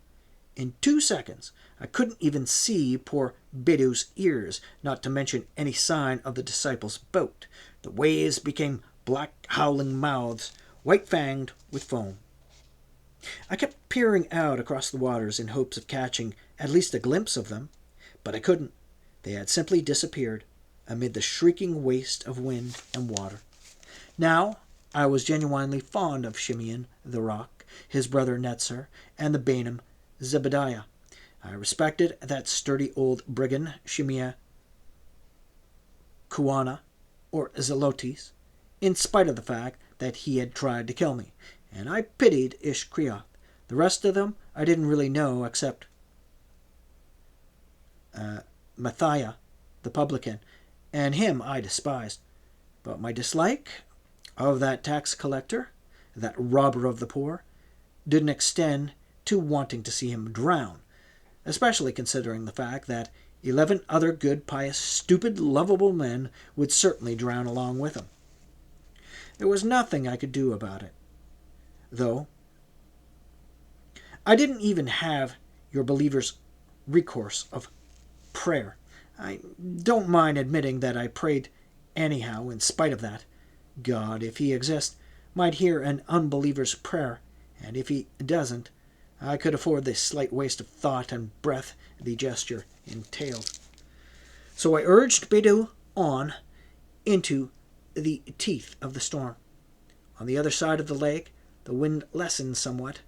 In 2 seconds, I couldn't even see poor Bidou's ears, not to mention any sign of the disciples' boat. The waves became black howling mouths, white-fanged with foam. I kept peering out across the waters in hopes of catching at least a glimpse of them, but I couldn't. They had simply disappeared amid the shrieking waste of wind and water. Now I was genuinely fond of Shimeon the rock, his brother Netzer, and the Bainim Zebediah. I respected that sturdy old brigand Shimea Kuana, or Zelotes, in spite of the fact that he had tried to kill me, and I pitied Ishkrioth. The rest of them I didn't really know except Matthias, the publican, and him I despised. But my dislike of that tax collector, that robber of the poor, didn't extend to wanting to see him drown, especially considering the fact that 11 other good, pious, stupid, lovable men would certainly drown along with him. There was nothing I could do about it, though. I didn't even have your believers' recourse of prayer. I don't mind admitting that I prayed anyhow in spite of that. God, if he exists, might hear an unbeliever's prayer, and if he doesn't, I could afford the slight waste of thought and breath the gesture entailed. So I urged Bidou on into the teeth of the storm. On the other side of the lake, the wind lessened somewhat,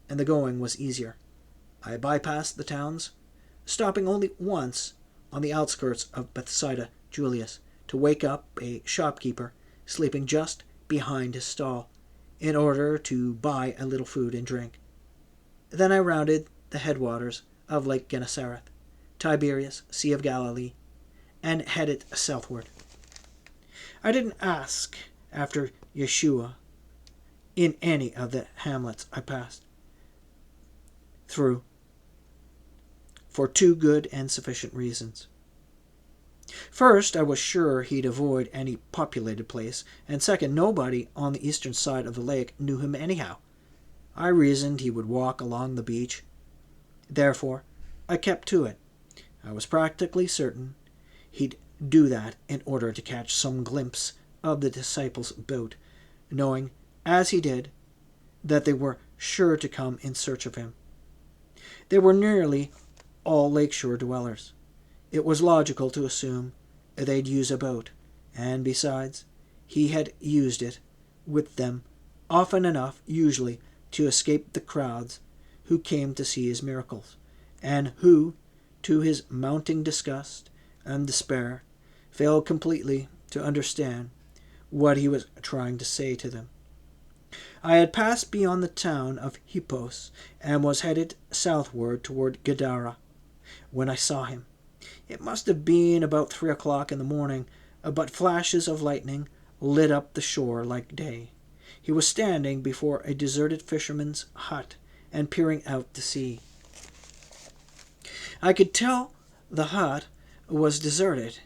and the going was easier. I bypassed the towns, stopping only once on the outskirts of Bethsaida Julius to wake up a shopkeeper sleeping just behind his stall in order to buy a little food and drink. Then I rounded the headwaters of Lake Gennesareth, Tiberias, Sea of Galilee, and headed southward. I didn't ask after Yeshua in any of the hamlets I passed through, for 2 good and sufficient reasons. First, I was sure he'd avoid any populated place, and second, nobody on the eastern side of the lake knew him anyhow. I reasoned he would walk along the beach. Therefore, I kept to it. I was practically certain he'd do that in order to catch some glimpse of the disciples' boat, knowing, as he did, that they were sure to come in search of him. They were nearly all lakeshore dwellers. It was logical to assume they'd use a boat, and besides, he had used it with them often enough, usually, to escape the crowds who came to see his miracles, and who, to his mounting disgust and despair, failed completely to understand what he was trying to say to them. I had passed beyond the town of Hippos and was headed southward toward Gadara when I saw him. It must have been about 3 o'clock in the morning, but flashes of lightning lit up the shore like day. He was standing before a deserted fisherman's hut and peering out to sea. I could tell the hut was deserted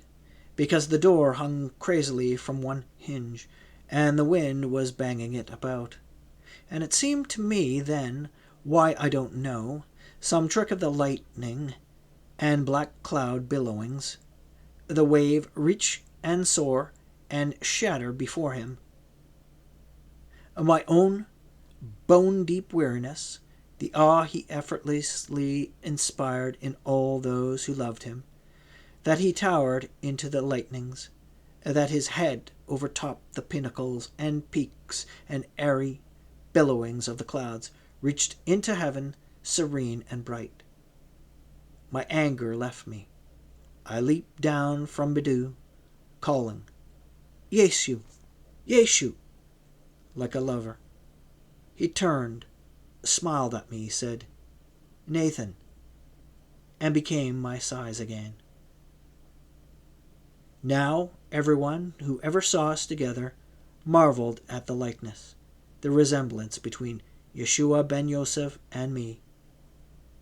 because the door hung crazily from one hinge, and the wind was banging it about. And it seemed to me then, why I don't know, some trick of the lightning and black cloud billowings, the wave reach and soar and shatter before him. My own bone-deep weariness, the awe he effortlessly inspired in all those who loved him, that he towered into the lightnings, that his head overtopped the pinnacles and peaks and airy billowings of the clouds, reached into heaven serene and bright. My anger left me. I leaped down from Bidou, calling, "Yeshu, Yeshu," like a lover. He turned, smiled at me, said, "Nathan," and became my size again. Now everyone who ever saw us together marveled at the likeness, the resemblance between Yeshua ben Yosef and me,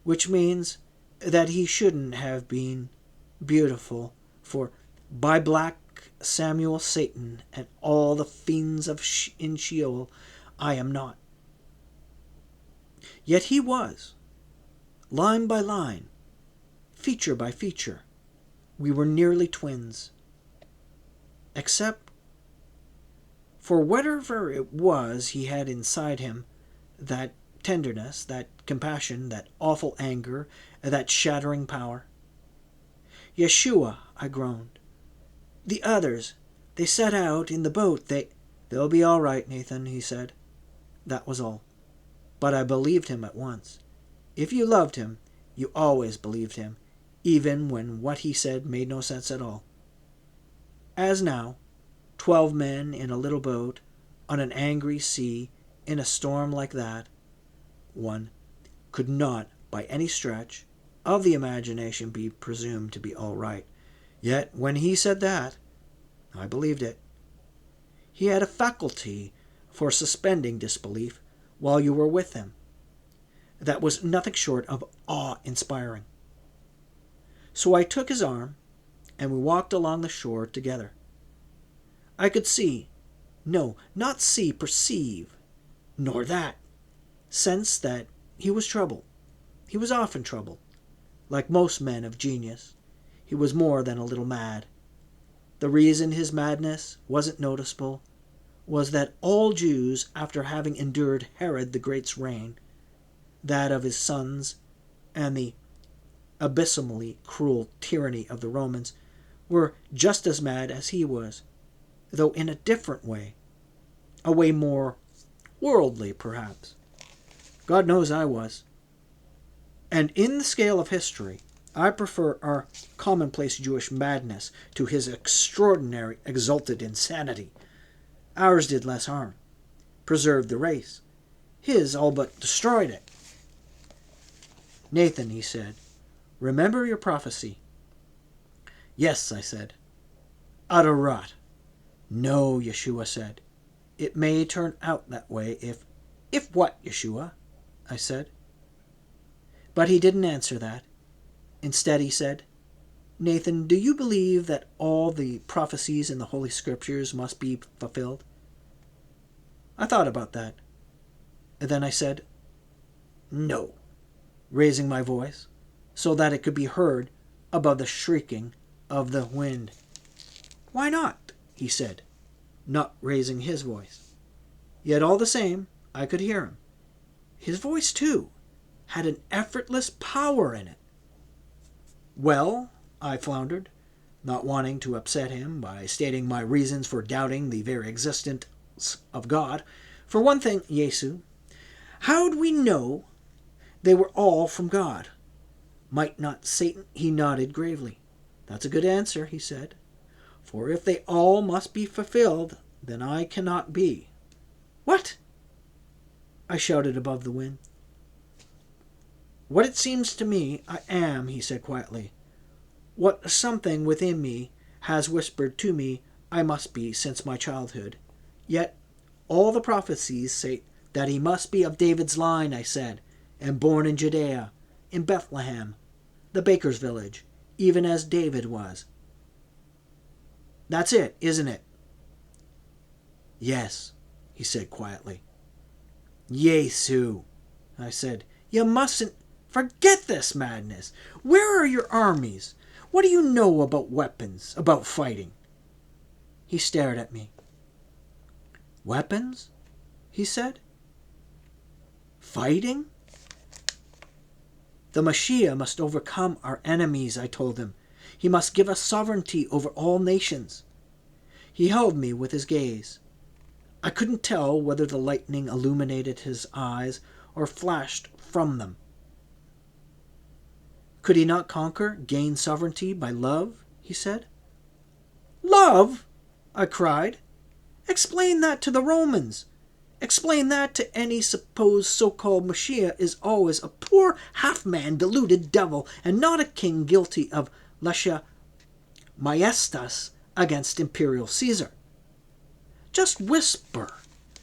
which means that he shouldn't have been beautiful, for by black Samuel Satan and all the fiends in Sheol, I am not. Yet he was, line by line, feature by feature. We were nearly twins. Except for whatever it was he had inside him, that tenderness, that compassion, that awful anger, that shattering power. "Yeshua," I groaned. "The others, they set out in the boat. They'll be all right, Nathan," he said. That was all. But I believed him at once. If you loved him, you always believed him, even when what he said made no sense at all. As now, 12 men in a little boat, on an angry sea, in a storm like that, one could not, by any stretch of the imagination, be presumed to be all right. Yet when he said that, I believed it. He had a faculty for suspending disbelief while you were with him that was nothing short of awe-inspiring. So I took his arm, and we walked along the shore together. I could see, no, not see, perceive, nor that, sense that he was troubled. He was often troubled. Like most men of genius, he was more than a little mad. The reason his madness wasn't noticeable was that all Jews, after having endured Herod the Great's reign, that of his sons, and the abysmally cruel tyranny of the Romans, were just as mad as he was, though in a different way, a way more worldly, perhaps. God knows I was. And in the scale of history, I prefer our commonplace Jewish madness to his extraordinary, exalted insanity. Ours did less harm, preserved the race. His all but destroyed it. "Nathan," he said, "remember your prophecy." "Yes," I said. "Utter rot." "No," Yeshua said. "It may turn out that way if..." "If what, Yeshua?" I said. But he didn't answer that. Instead, he said, "Nathan, do you believe that all the prophecies in the Holy Scriptures must be fulfilled?" I thought about that. And then I said, "No," raising my voice so that it could be heard above the shrieking of the wind. "Why not?" he said, not raising his voice. Yet all the same, I could hear him. His voice, too, had an effortless power in it. "Well," I floundered, not wanting to upset him by stating my reasons for doubting the very existence of God. "For one thing, Yesu, how'd we know they were all from God? Might not Satan?" He nodded gravely. "That's a good answer," he said. "For if they all must be fulfilled, then I cannot be." "What?" I shouted above the wind. "What it seems to me I am," he said quietly. "What something within me has whispered to me I must be since my childhood. Yet all the prophecies say that he must be of David's line," I said, "and born in Judea, in Bethlehem, the baker's village, even as David was. That's it, isn't it?" "Yes," he said quietly. "Yesu," I said, "you mustn't forget this madness. Where are your armies? What do you know about weapons, about fighting?" He stared at me. "Weapons?" he said. "Fighting?" "The Messiah must overcome our enemies," I told him. "He must give us sovereignty over all nations." He held me with his gaze. I couldn't tell whether the lightning illuminated his eyes or flashed from them. "Could he not conquer, gain sovereignty by love?" he said. "Love?" I cried. "Explain that to the Romans. Explain that to any supposed so-called Messiah is always a poor half-man deluded devil and not a king guilty of lesa majestas against Imperial Caesar. Just whisper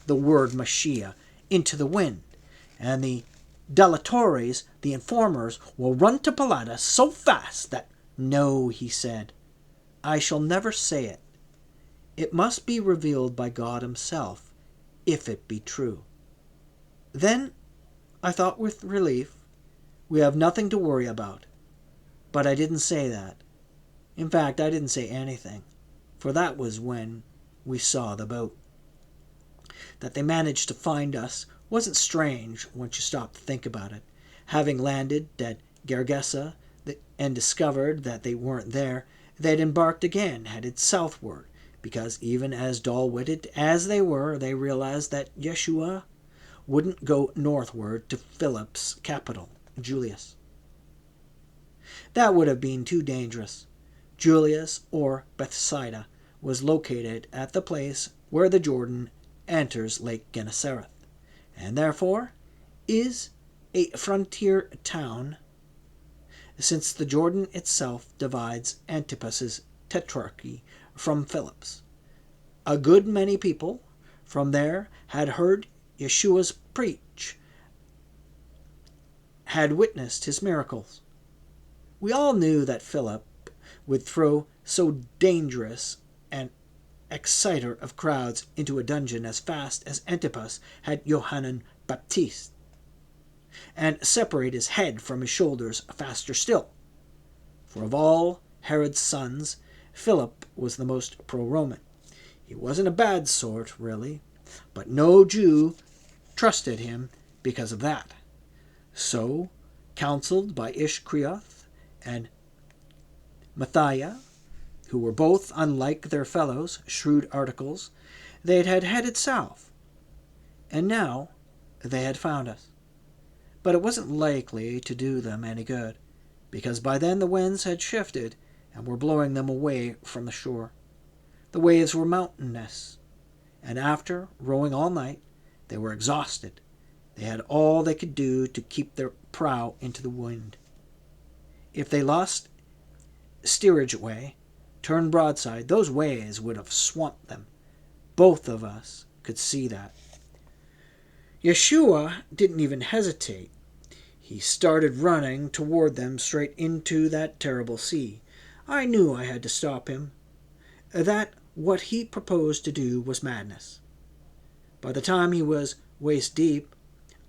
the word Messiah into the wind, and the delatores, the informers, will run to Pilatus so fast that—" "No," he said, "I shall never say it. It must be revealed by God himself, if it be true." "Then," I thought with relief, "we have nothing to worry about." But I didn't say that. In fact, I didn't say anything, for that was when we saw the boat. That they managed to find us wasn't strange once you stopped to think about it. Having landed at Gergesa and discovered that they weren't there, they'd embarked again, headed southward, because even as dull-witted as they were, they realized that Yeshua wouldn't go northward to Philip's capital, Julius. That would have been too dangerous. Julius, or Bethsaida, was located at the place where the Jordan enters Lake Gennesareth, and therefore is a frontier town, since the Jordan itself divides Antipas's tetrarchy from Philip's. A good many people from there had heard Yeshua's preach, had witnessed his miracles. We all knew that Philip would throw so dangerous an exciter of crowds into a dungeon as fast as Antipas had Yohanan Baptiste, and separate his head from his shoulders faster still. For of all Herod's sons, Philip was the most pro-Roman. He wasn't a bad sort, really, but no Jew trusted him because of that. So, counseled by Ishcrioth and Matthiah, who were both, unlike their fellows, shrewd articles, they had headed south. And now they had found us. But it wasn't likely to do them any good, because by then the winds had shifted and were blowing them away from the shore. The waves were mountainous, and after rowing all night, they were exhausted. They had all they could do to keep their prow into the wind. If they lost steerage way, turned broadside, those waves would have swamped them. Both of us could see that. Yeshua didn't even hesitate. He started running toward them straight into that terrible sea. I knew I had to stop him, that what he proposed to do was madness. By the time he was waist deep,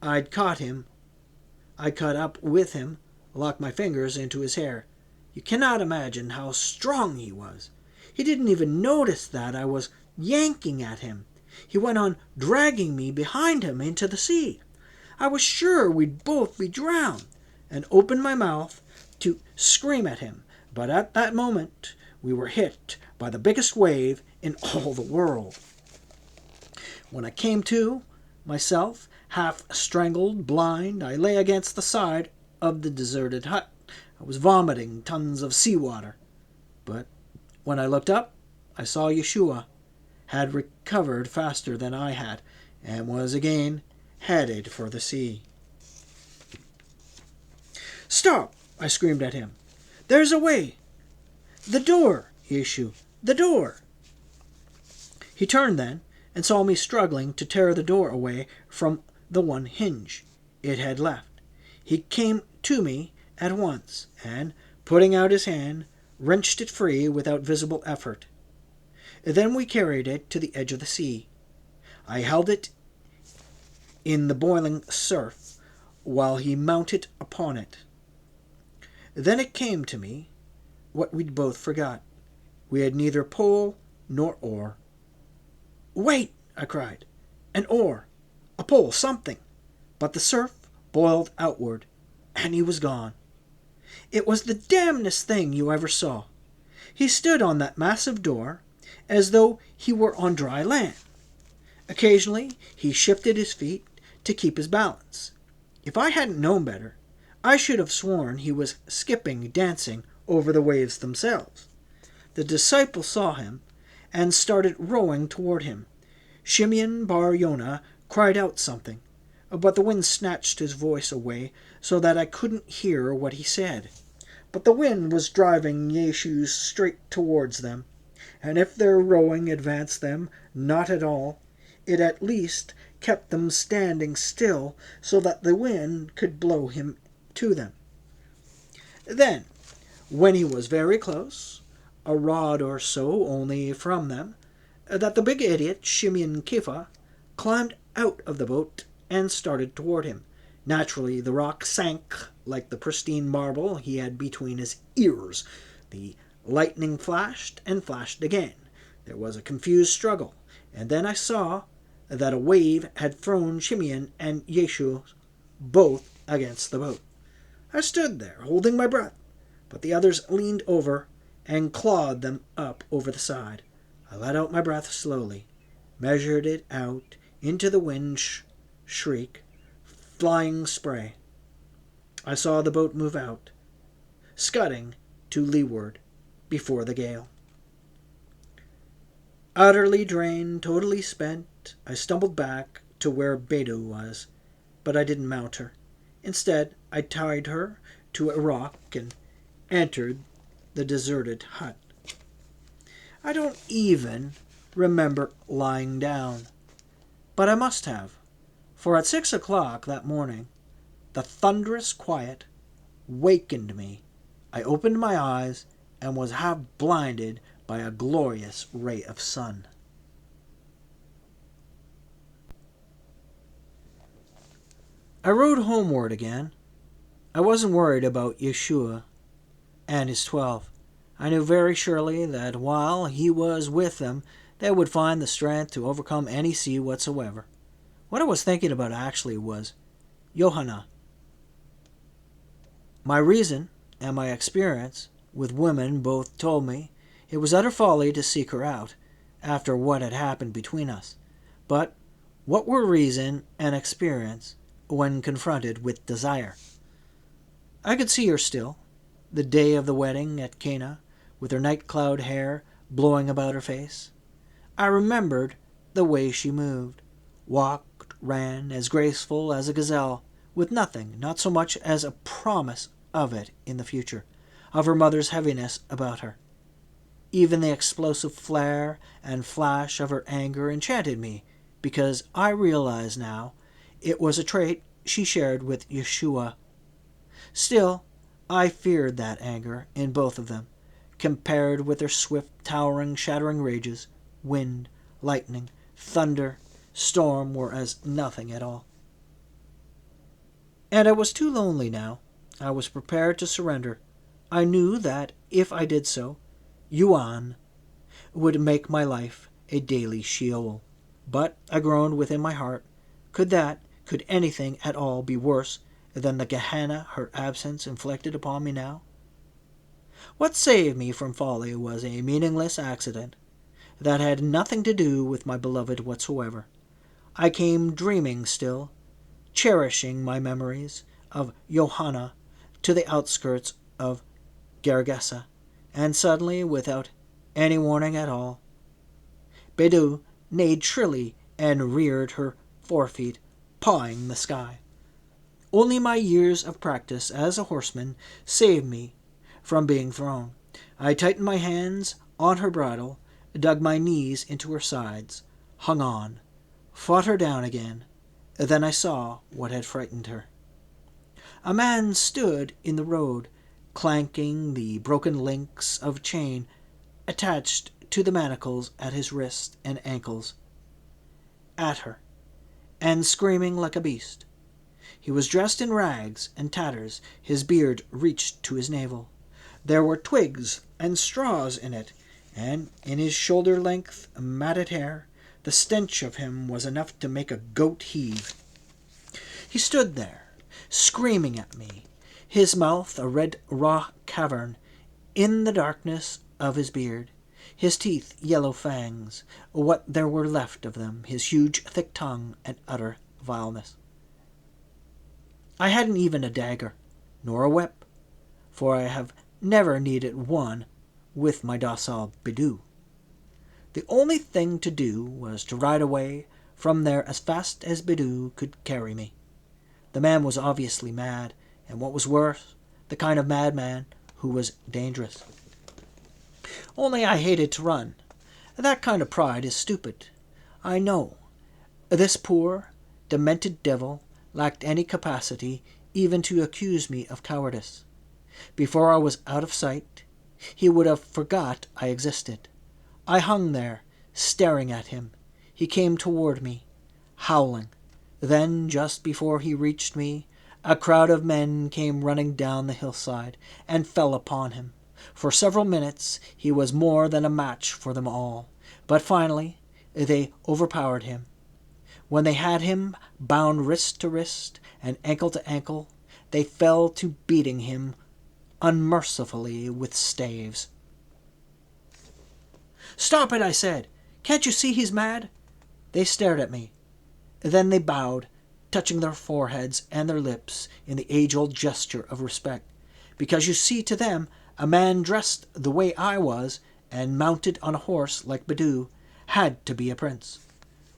I'd caught up with him, locked my fingers into his hair. You cannot imagine how strong he was. He didn't even notice that I was yanking at him. He went on dragging me behind him into the sea. I was sure we'd both be drowned, and opened my mouth to scream at him. But at that moment, we were hit by the biggest wave in all the world. When I came to myself, half strangled, blind, I lay against the side of the deserted hut. I was vomiting tons of seawater. But when I looked up, I saw Yeshua had recovered faster than I had, and was again headed for the sea. "Stop!" I screamed at him. "There's a way! The door, Yeshu! The door!" He turned then, and saw me struggling to tear the door away from the one hinge it had left. He came to me at once, and, putting out his hand, wrenched it free without visible effort. Then we carried it to the edge of the sea. I held it in the boiling surf while he mounted upon it. Then it came to me what we'd both forgot. We had neither pole nor oar. "Wait!" I cried. "An oar, a pole, something!" But the surf boiled outward, and he was gone. It was the damnedest thing you ever saw. He stood on that massive door as though he were on dry land. Occasionally he shifted his feet to keep his balance. If I hadn't known better, I should have sworn he was skipping, dancing over the waves themselves. The disciples saw him and started rowing toward him. Shimeon bar Yonah cried out something, but the wind snatched his voice away so that I couldn't hear what he said. But the wind was driving Yeshu straight towards them, and if their rowing advanced them not at all, it at least kept them standing still so that the wind could blow him to them. Then, when he was very close, a rod or so only from them, that the big idiot, Shimeon Kifa, climbed out of the boat and started toward him. Naturally, the rock sank like the pristine marble he had between his ears. The lightning flashed and flashed again. There was a confused struggle, and then I saw that a wave had thrown Shimeon and Yeshu both against the boat. I stood there, holding my breath, but the others leaned over and clawed them up over the side. I let out my breath slowly, measured it out into the wind shriek, flying spray. I saw the boat move out, scudding to leeward before the gale. Utterly drained, totally spent, I stumbled back to where Bedu was, but I didn't mount her. Instead, I tied her to a rock and entered the deserted hut. I don't even remember lying down, but I must have, for at 6 o'clock that morning, the thunderous quiet wakened me. I opened my eyes and was half blinded by a glorious ray of sun. I rode homeward again. I wasn't worried about Yeshua and his 12. I knew very surely that while he was with them, they would find the strength to overcome any sea whatsoever. What I was thinking about actually was Johanna. My reason and my experience with women both told me it was utter folly to seek her out after what had happened between us. But what were reason and experience when confronted with desire? I could see her still, the day of the wedding at Cana, with her night cloud hair blowing about her face. I remembered the way she moved, walked, ran, as graceful as a gazelle, with nothing, not so much as a promise of it in the future, of her mother's heaviness about her. Even the explosive flare and flash of her anger enchanted me, because I realize now it was a trait she shared with Yeshua Still, I feared that anger in both of them, compared with their swift, towering, shattering rages. Wind, lightning, thunder, storm were as nothing at all. And I was too lonely now. I was prepared to surrender. I knew that if I did so, Yuan would make my life a daily Sheol. But I groaned within my heart. Could anything at all be worse than the Gehenna her absence inflicted upon me now? What saved me from folly was a meaningless accident that had nothing to do with my beloved whatsoever. I came dreaming still, cherishing my memories of Johanna to the outskirts of Gergesa, and suddenly, without any warning at all, Bedu neighed shrilly and reared her forefeet, pawing the sky. Only my years of practice as a horseman saved me from being thrown. I tightened my hands on her bridle, dug my knees into her sides, hung on, fought her down again. Then I saw what had frightened her. A man stood in the road, clanking the broken links of chain attached to the manacles at his wrists and ankles, at her, and screaming like a beast. He was dressed in rags and tatters. His beard reached to his navel. There were twigs and straws in it, and in his shoulder-length matted hair the stench of him was enough to make a goat heave. He stood there, screaming at me, his mouth a red raw cavern in the darkness of his beard, his teeth yellow fangs, what there were left of them, his huge thick tongue and utter vileness. I hadn't even a dagger, nor a whip, for I have never needed one with my docile Bedu. The only thing to do was to ride away from there as fast as Bedu could carry me. The man was obviously mad, and what was worse, the kind of madman who was dangerous. Only I hated to run. That kind of pride is stupid. I know. This poor, demented devil lacked any capacity even to accuse me of cowardice. Before I was out of sight, he would have forgot I existed. I hung there, staring at him. He came toward me, howling. Then, just before he reached me, a crowd of men came running down the hillside and fell upon him. For several minutes he was more than a match for them all, but finally they overpowered him. When they had him bound wrist to wrist and ankle to ankle, they fell to beating him unmercifully with staves. "Stop it," I said. "Can't you see he's mad?" They stared at me. Then they bowed, touching their foreheads and their lips in the age-old gesture of respect, because you see, to them, a man dressed the way I was and mounted on a horse like Bedu had to be a prince.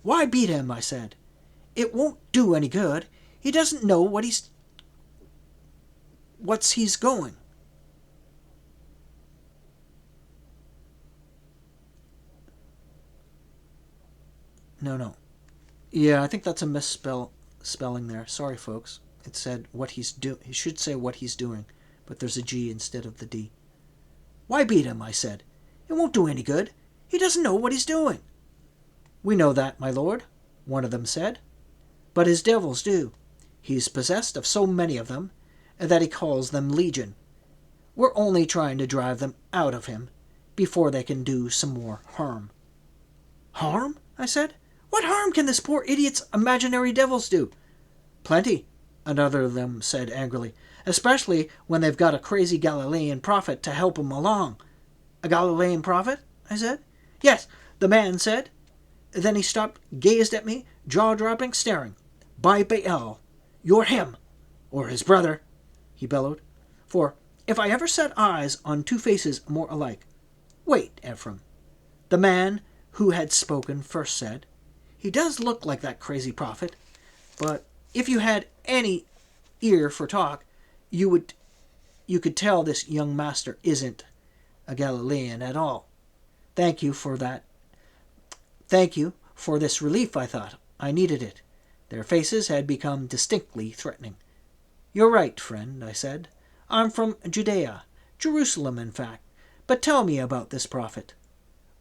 "Why beat him?" I said. "It won't do any good. He doesn't know what's he's going." No. Yeah, I think that's a misspelling there. Sorry, folks. It said what he's doing. He should say what he's doing, but there's a G instead of the D. "Why beat him?" I said. "It won't do any good. He doesn't know what he's doing." "We know that, my lord," one of them said. "But his devils do. He's possessed of so many of them that he calls them legion. We're only trying to drive them out of him before they can do some more harm." "Harm?" I said. "What harm can this poor idiot's imaginary devils do?" "Plenty," another of them said angrily, "especially when they've got a crazy Galilean prophet to help 'em along." "A Galilean prophet?" I said. "Yes," the man said. Then he stopped, gazed at me, jaw-dropping, staring. "By Baal, you're him, or his brother," he bellowed. For if I ever set eyes on two faces more alike... "Wait, Ephraim," the man who had spoken first said. "He does look like that crazy prophet, but if you had any ear for talk, you could tell this young master isn't a Galilean at all. Thank you for that. Thank you for this relief," I thought. I needed it. Their faces had become distinctly threatening. "You're right, friend," I said. I'm from Judea, Jerusalem, in fact. But tell me about this prophet.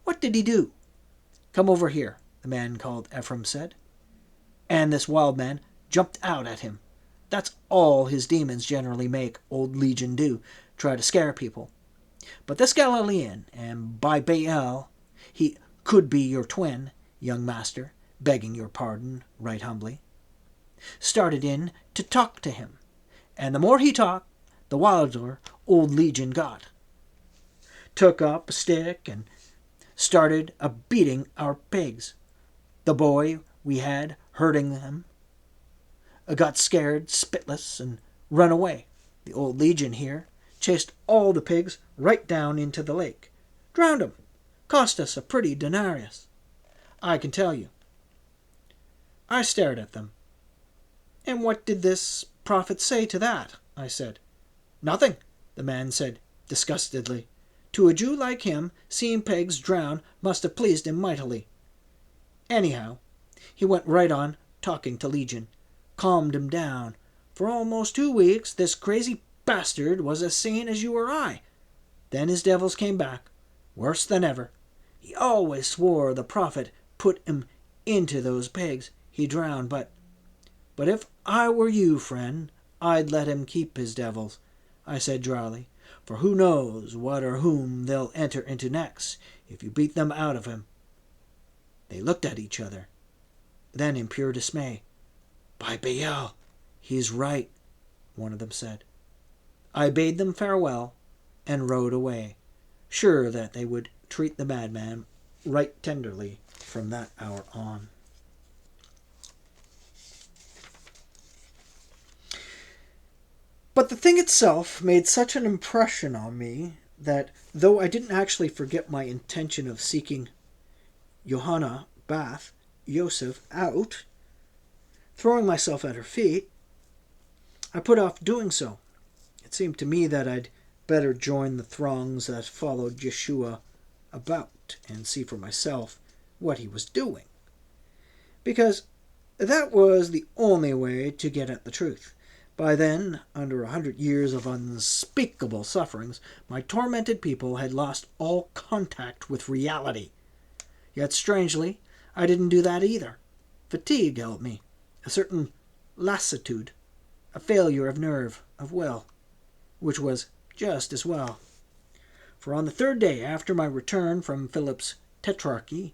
What did he do?" "Come over here," the man called Ephraim said. And this wild man jumped out at him. That's all his demons generally make old Legion do, try to scare people. But this Galilean, and by Baal, he could be your twin, young master, begging your pardon right humbly, started in to talk to him. And the more he talked, the wilder old Legion got. Took up a stick and started a-beating our pigs. The boy we had herding them got scared spitless and run away. The old Legion here chased all the pigs right down into the lake. Drowned 'em. Cost us a pretty denarius, I can tell you." I stared at them. "And what did this prophet say to that?" I said. "Nothing," the man said disgustedly. "To a Jew like him, seeing pigs drown must have pleased him mightily. Anyhow, he went right on talking to Legion, calmed him down. For almost 2 weeks this crazy bastard was as sane as you or I. Then his devils came back, worse than ever. He always swore the prophet put him into those pigs he drowned, but if I were you, friend, I'd let him keep his devils," I said dryly, "for who knows what or whom they'll enter into next if you beat them out of him." They looked at each other. Then in pure dismay, "By Baal, he's right," one of them said. I bade them farewell and rode away, sure that they would treat the madman right tenderly from that hour on. But the thing itself made such an impression on me that, though I didn't actually forget my intention of seeking Johanna Bath Yosef out, throwing myself at her feet, I put off doing so. It seemed to me that I'd better join the throngs that followed Yeshua about and see for myself what he was doing, because that was the only way to get at the truth. By then, under 100 years of unspeakable sufferings, my tormented people had lost all contact with reality. Yet, strangely, I didn't do that either. Fatigue held me, a certain lassitude, a failure of nerve, of will, which was just as well. For on the 3rd day after my return from Philip's tetrarchy,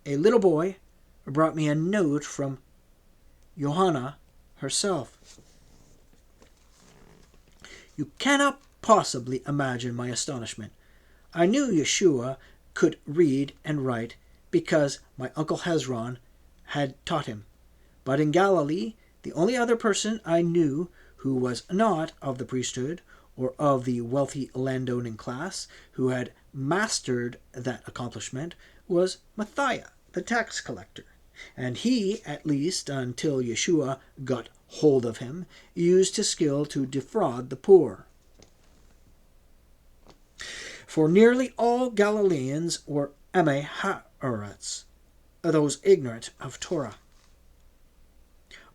a little boy brought me a note from Johanna herself. You cannot possibly imagine my astonishment. I knew Yeshua could read and write because my uncle Hezron had taught him. But in Galilee, the only other person I knew who was not of the priesthood or of the wealthy landowning class who had mastered that accomplishment was Matthias, the tax collector. And he, at least until Yeshua got hold of him, used his skill to defraud the poor. For nearly all Galileans were Eme Ha'aretz, those ignorant of Torah.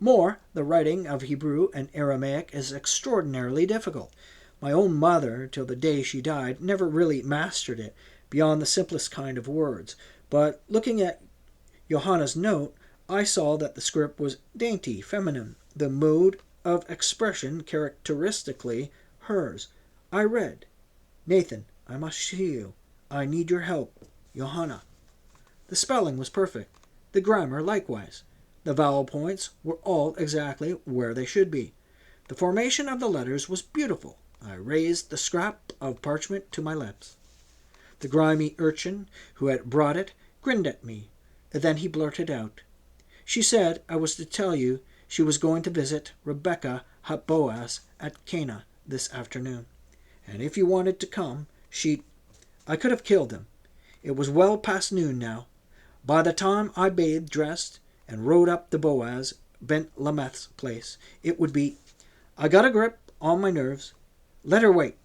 More, the writing of Hebrew and Aramaic is extraordinarily difficult. My own mother, till the day she died, never really mastered it beyond the simplest kind of words. But looking at Johanna's note, I saw that the script was dainty, feminine, the mode of expression characteristically hers. I read, "Nathan, I must see you. I need your help. Johanna." The spelling was perfect. The grammar likewise. The vowel points were all exactly where they should be. The formation of the letters was beautiful. I raised the scrap of parchment to my lips. The grimy urchin who had brought it grinned at me. Then he blurted out, "She said I was to tell you she was going to visit Rebecca Boaz at Cana this afternoon. And if you wanted to come, I could have killed him. It was well past noon now. By the time I bathed, dressed, and rode up to Boaz, Bent Lameth's place, it would be... I got a grip on my nerves. Let her wait.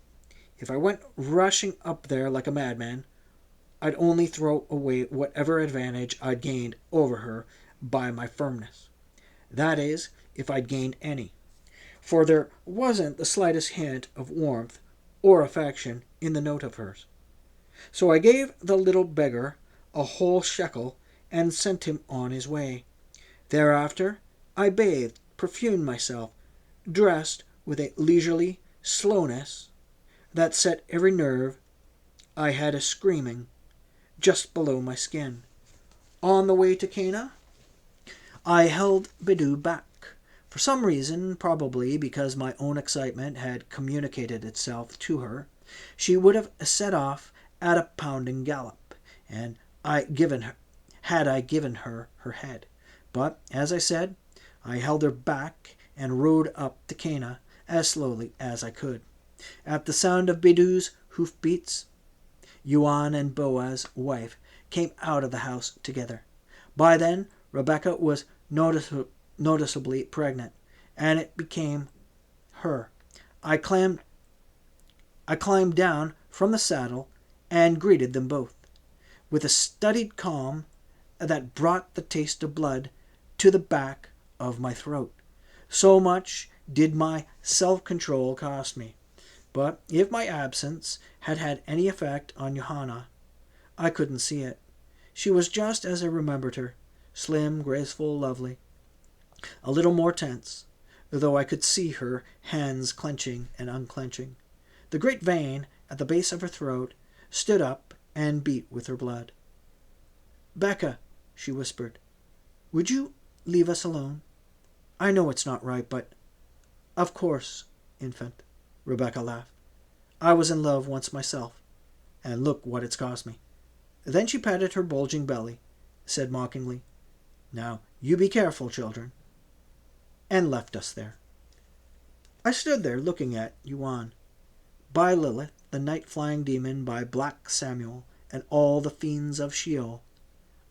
If I went rushing up there like a madman, I'd only throw away whatever advantage I'd gained over her by my firmness. That is, if I'd gained any. for there wasn't the slightest hint of warmth or affection in the note of hers. So I gave the little beggar a whole shekel and sent him on his way. Thereafter I bathed, perfumed myself, dressed with a leisurely slowness that set every nerve I had a screaming just below my skin. On the way to Cana, I held Bidou back. For some reason, probably because my own excitement had communicated itself to her, she would have set off at a pounding gallop, and had I given her her head. But, as I said, I held her back and rode up to Cana as slowly as I could. At the sound of Bidou's hoofbeats, Yuan and Boaz's wife came out of the house together. By then, Rebecca was noticeably pregnant, and it became her. I climbed down from the saddle and greeted them both, with a studied calm that brought the taste of blood to the back of my throat. So much did my self-control cost me. But if my absence had had any effect on Johanna, I couldn't see it. She was just as I remembered her, slim, graceful, lovely. A little more tense, though I could see her hands clenching and unclenching. The great vein at the base of her throat stood up and beat with her blood. "Becca," she whispered, "would you leave us alone? I know it's not right, but—" "Of course, infant," Rebecca laughed. "I was in love once myself, and look what it's cost me." Then she patted her bulging belly, said mockingly, "Now you be careful, children," and left us there. I stood there looking at Yuan. By Lilith, the night-flying demon, by Black Samuel, and all the fiends of Sheol,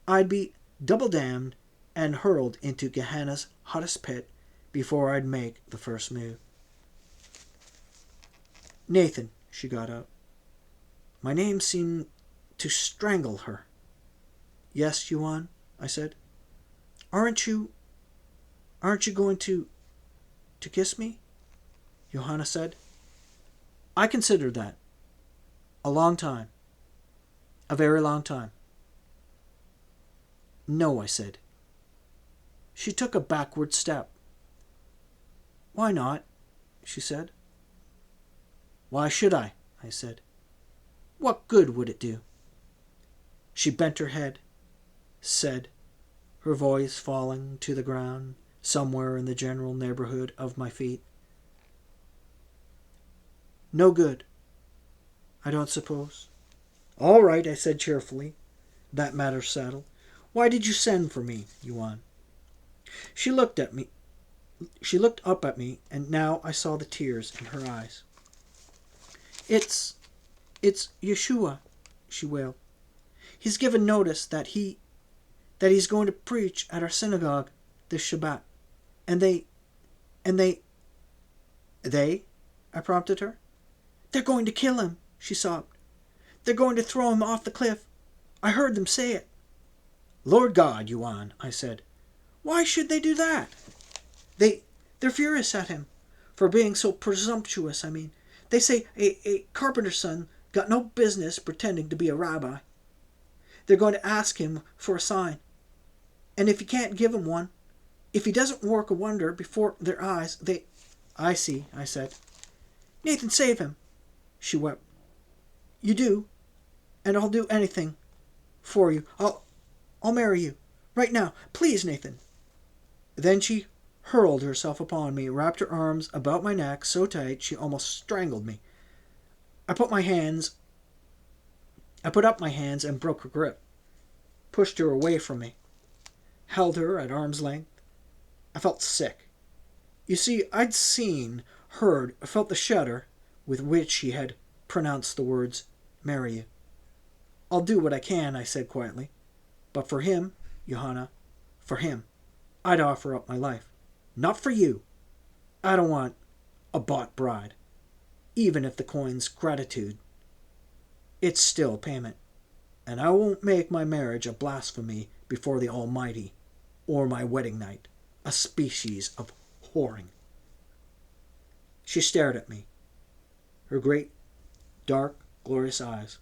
I'd be double damned and hurled into Gehenna's hottest pit before I'd make the first move. "Nathan," she got up. My name seemed to strangle her. "Yes, Yuan," I said. Aren't you going to kiss me?" Johanna said. "I considered that. A long time. A very long time." "No," I said. She took a backward step. "Why not?" she said. "Why should I?" I said. "What good would it do?" She bent her head, said, her voice falling to the ground somewhere in the general neighborhood of my feet, "No good, I don't suppose." "All right," I said cheerfully. "That matter's settled. Why did you send for me, Yuan?" She looked up at me, and now I saw the tears in her eyes. It's Yeshua," she wailed. "He's given notice that he's going to preach at our synagogue this Shabbat. And they... "They?" I prompted her. "They're going to kill him," she sobbed. "They're going to throw him off the cliff. I heard them say it." "Lord God, Yuan," I said. "Why should they do that?" They're furious at him for being so presumptuous. I mean, they say a carpenter's son got no business pretending to be a rabbi. They're going to ask him for a sign. And if he can't give them one, if he doesn't work a wonder before their eyes, they..." "I see," I said. "Nathan, save him," she wept. "You do, and I'll do anything for you. I'll marry you right now. Please, Nathan." Then she hurled herself upon me, wrapped her arms about my neck so tight she almost strangled me. I put up my hands and broke her grip, pushed her away from me, held her at arm's length. I felt sick. You see, I'd seen, heard, felt the shudder with which she had pronounced the words, "marry you." "I'll do what I can," I said quietly. "But for him, Johanna, for him, I'd offer up my life. Not for you. I don't want a bought bride. Even if the coin's gratitude, it's still payment. And I won't make my marriage a blasphemy before the Almighty, or my wedding night a species of whoring." She stared at me, her great, dark, glorious eyes,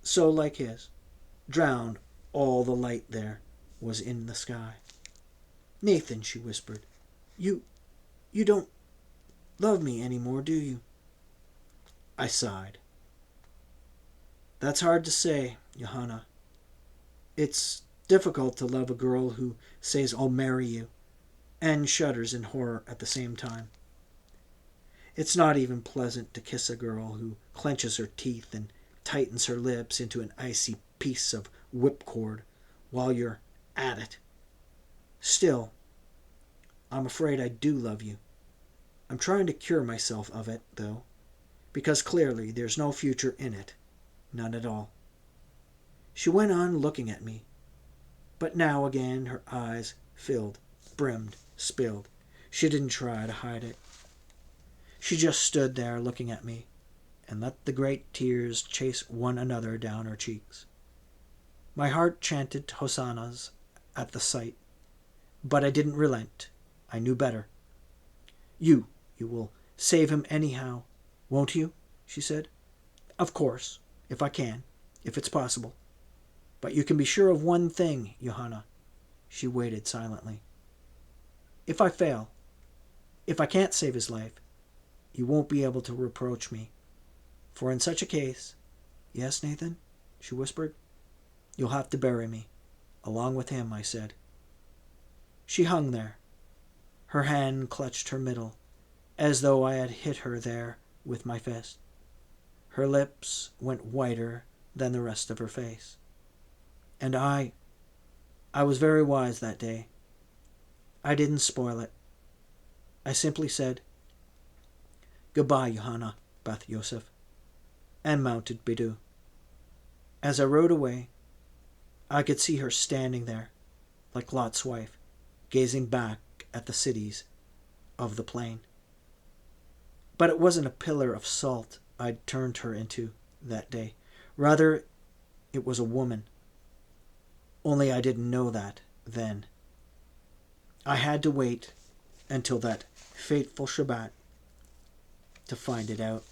so like his, drowned all the light there was in the sky. "Nathan," she whispered, you don't love me any more, do you?" I sighed. "That's hard to say, Johanna. It's difficult to love a girl who says 'I'll marry you' and shudders in horror at the same time. It's not even pleasant to kiss a girl who clenches her teeth and tightens her lips into an icy piece of whipcord while you're at it. Still, I'm afraid I do love you. I'm trying to cure myself of it, though, because clearly there's no future in it. None at all." She went on looking at me, but now again her eyes filled, brimmed, spilled. She didn't try to hide it. She just stood there looking at me and let the great tears chase one another down her cheeks. My heart chanted hosannas at the sight, but I didn't relent. I knew better. You will save him anyhow, won't you?" she said. "Of course, if I can, if it's possible. But you can be sure of one thing, Johanna." She waited silently. "If I fail, if I can't save his life, you won't be able to reproach me. For in such a case—" "Yes, Nathan?" she whispered. "You'll have to bury me, along with him," I said. She hung there. Her hand clutched her middle, as though I had hit her there with my fist. Her lips went whiter than the rest of her face. And I was very wise that day. I didn't spoil it. I simply said, "Goodbye, Johanna Beth Yosef," and mounted Bidu. As I rode away, I could see her standing there, like Lot's wife, gazing back at the cities of the plain. But it wasn't a pillar of salt I'd turned her into that day. Rather, it was a woman. Only I didn't know that then. I had to wait until that fateful Shabbat to find it out.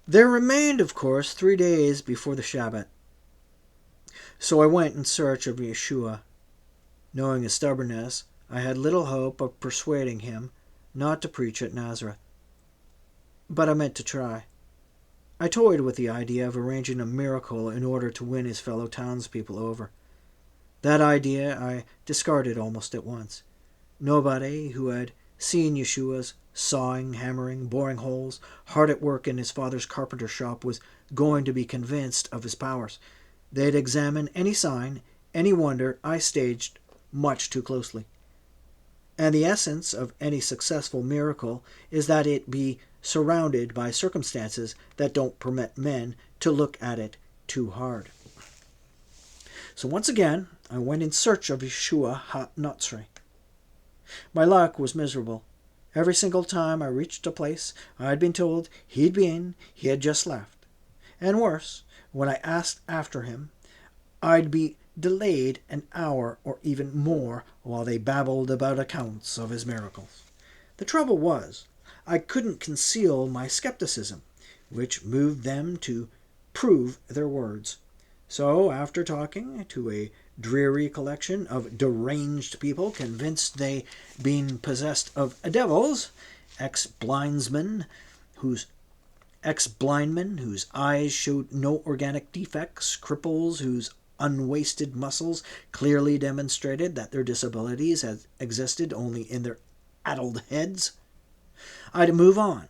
There remained, of course, 3 days before the Shabbat. So I went in search of Yeshua. Knowing his stubbornness, I had little hope of persuading him not to preach at Nazareth. But I meant to try. I toyed with the idea of arranging a miracle in order to win his fellow townspeople over. That idea I discarded almost at once. Nobody who had seen Yeshua's sawing, hammering, boring holes, hard at work in his father's carpenter shop was going to be convinced of his powers. They'd examine any sign, any wonder I staged much too closely. And the essence of any successful miracle is that it be surrounded by circumstances that don't permit men to look at it too hard. So once again, I went in search of Yeshua HaNatzri. My luck was miserable. Every single time I reached a place, I'd been told he'd been, he had just left. And worse, when I asked after him, I'd be delayed an hour or even more while they babbled about accounts of his miracles. The trouble was, I couldn't conceal my skepticism, which moved them to prove their words. So, after talking to a dreary collection of deranged people convinced they been possessed of devils, ex-blindmen whose eyes showed no organic defects, cripples whose unwasted muscles clearly demonstrated that their disabilities had existed only in their addled heads, I'd move on,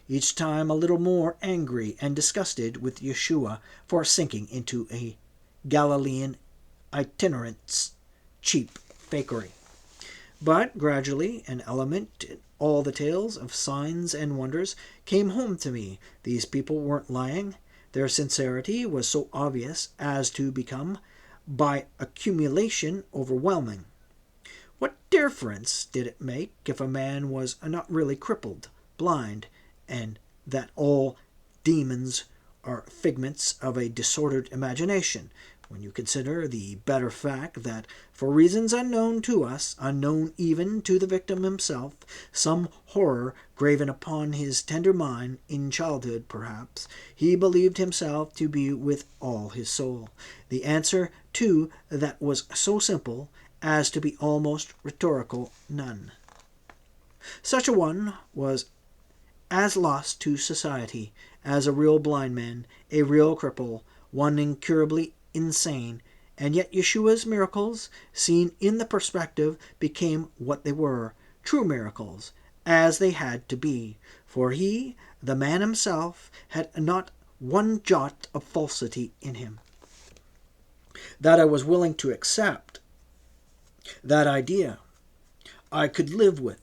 each time a little more angry and disgusted with Yeshua for sinking into a Galilean itinerant's cheap fakery. But gradually an element in all the tales of signs and wonders came home to me. These people weren't lying. Their sincerity was so obvious as to become, by accumulation, overwhelming. What difference did it make if a man was not really crippled, blind, and that all demons are figments of a disordered imagination, when you consider the better fact that, for reasons unknown to us, unknown even to the victim himself, some horror graven upon his tender mind, in childhood perhaps, he believed himself to be with all his soul. The answer to that was so simple as to be almost rhetorical: none. Such a one was as lost to society as a real blind man, a real cripple, one incurably insane, and yet Yeshua's miracles, seen in the perspective, became what they were, true miracles, as they had to be, for he, the man himself, had not one jot of falsity in him. That I was willing to accept. That idea I could live with,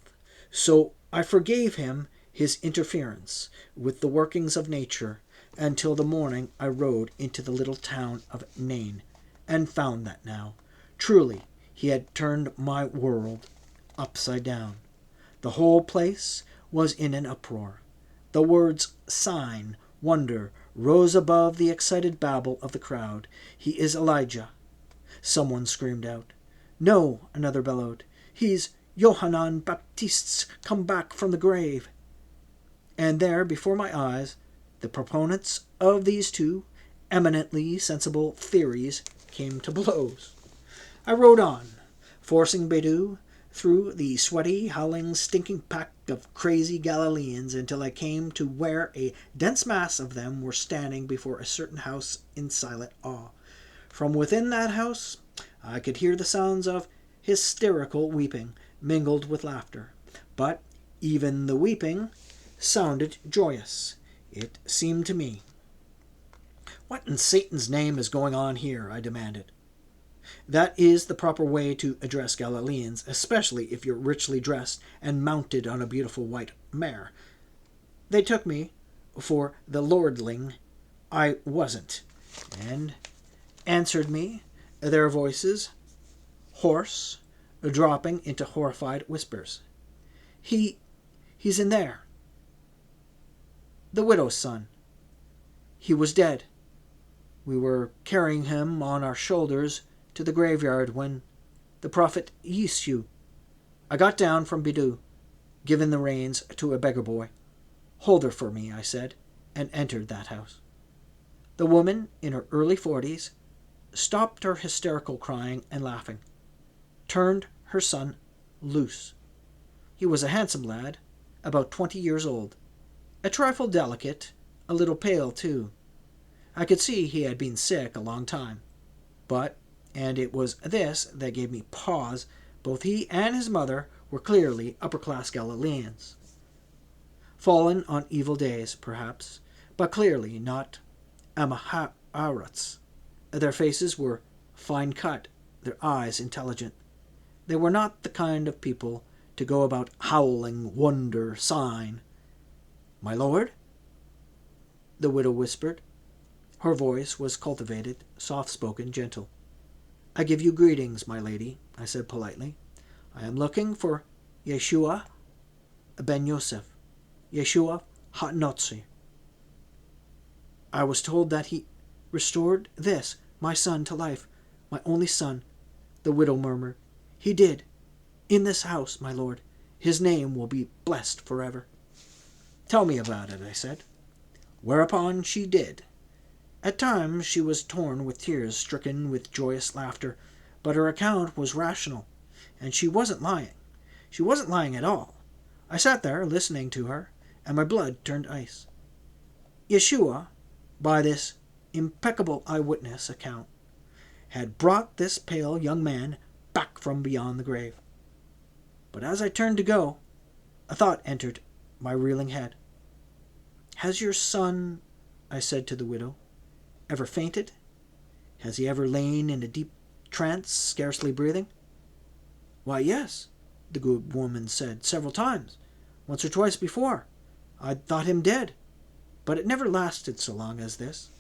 so I forgave him his interference with the workings of nature until the morning I rode into the little town of Nain, and found that now, truly, he had turned my world upside down. The whole place was in an uproar. The words sign, wonder, rose above the excited babble of the crowd. "He is Elijah," someone screamed out. "No," another bellowed. "He's Yohanan Baptist's come back from the grave." And there, before my eyes, the proponents of these two eminently sensible theories came to blows. I rode on, forcing Bedu through the sweaty, howling, stinking pack of crazy Galileans until I came to where a dense mass of them were standing before a certain house in silent awe. From within that house I could hear the sounds of hysterical weeping mingled with laughter, but even the weeping sounded joyous, it seemed to me. "What in Satan's name is going on here?" I demanded. That is the proper way to address Galileans, especially if you're richly dressed and mounted on a beautiful white mare. They took me for the lordling I wasn't, and answered me, their voices hoarse, dropping into horrified whispers. He's in there. The widow's son. He was dead. We were carrying him on our shoulders to the graveyard when the prophet Yeshu. I got down from Bidu, given the reins to a beggar boy. "Hold her for me," I said, and entered that house. The woman, in her early 40s, stopped her hysterical crying and laughing, turned her son loose. He was a handsome lad, about 20 years old, a trifle delicate, a little pale too. I could see he had been sick a long time, but, and it was this that gave me pause, both he and his mother were clearly upper-class Galileans. Fallen on evil days, perhaps, but clearly not Amaharats. Their faces were fine-cut, their eyes intelligent. They were not the kind of people to go about howling wonder, sign. "My lord?" the widow whispered. Her voice was cultivated, soft-spoken, gentle. "I give you greetings, my lady," I said politely. "I am looking for Yeshua ben Yosef, Yeshua HaNotzi. I was told that he restored this, my son, to life, my only son," the widow murmured. "He did. In this house, my lord. His name will be blessed forever." "Tell me about it," I said. Whereupon she did. At times she was torn with tears, stricken with joyous laughter, but her account was rational, and she wasn't lying. She wasn't lying at all. I sat there listening to her, and my blood turned ice. Yeshua, by this impeccable eyewitness account, had brought this pale young man back from beyond the grave. But as I turned to go, a thought entered my reeling head. "Has your son," I said to the widow, "ever fainted? Has he ever lain in a deep trance, scarcely breathing?" "Why, yes," the good woman said, "several times. Once or twice before. I'd thought him dead, but it never lasted so long as this.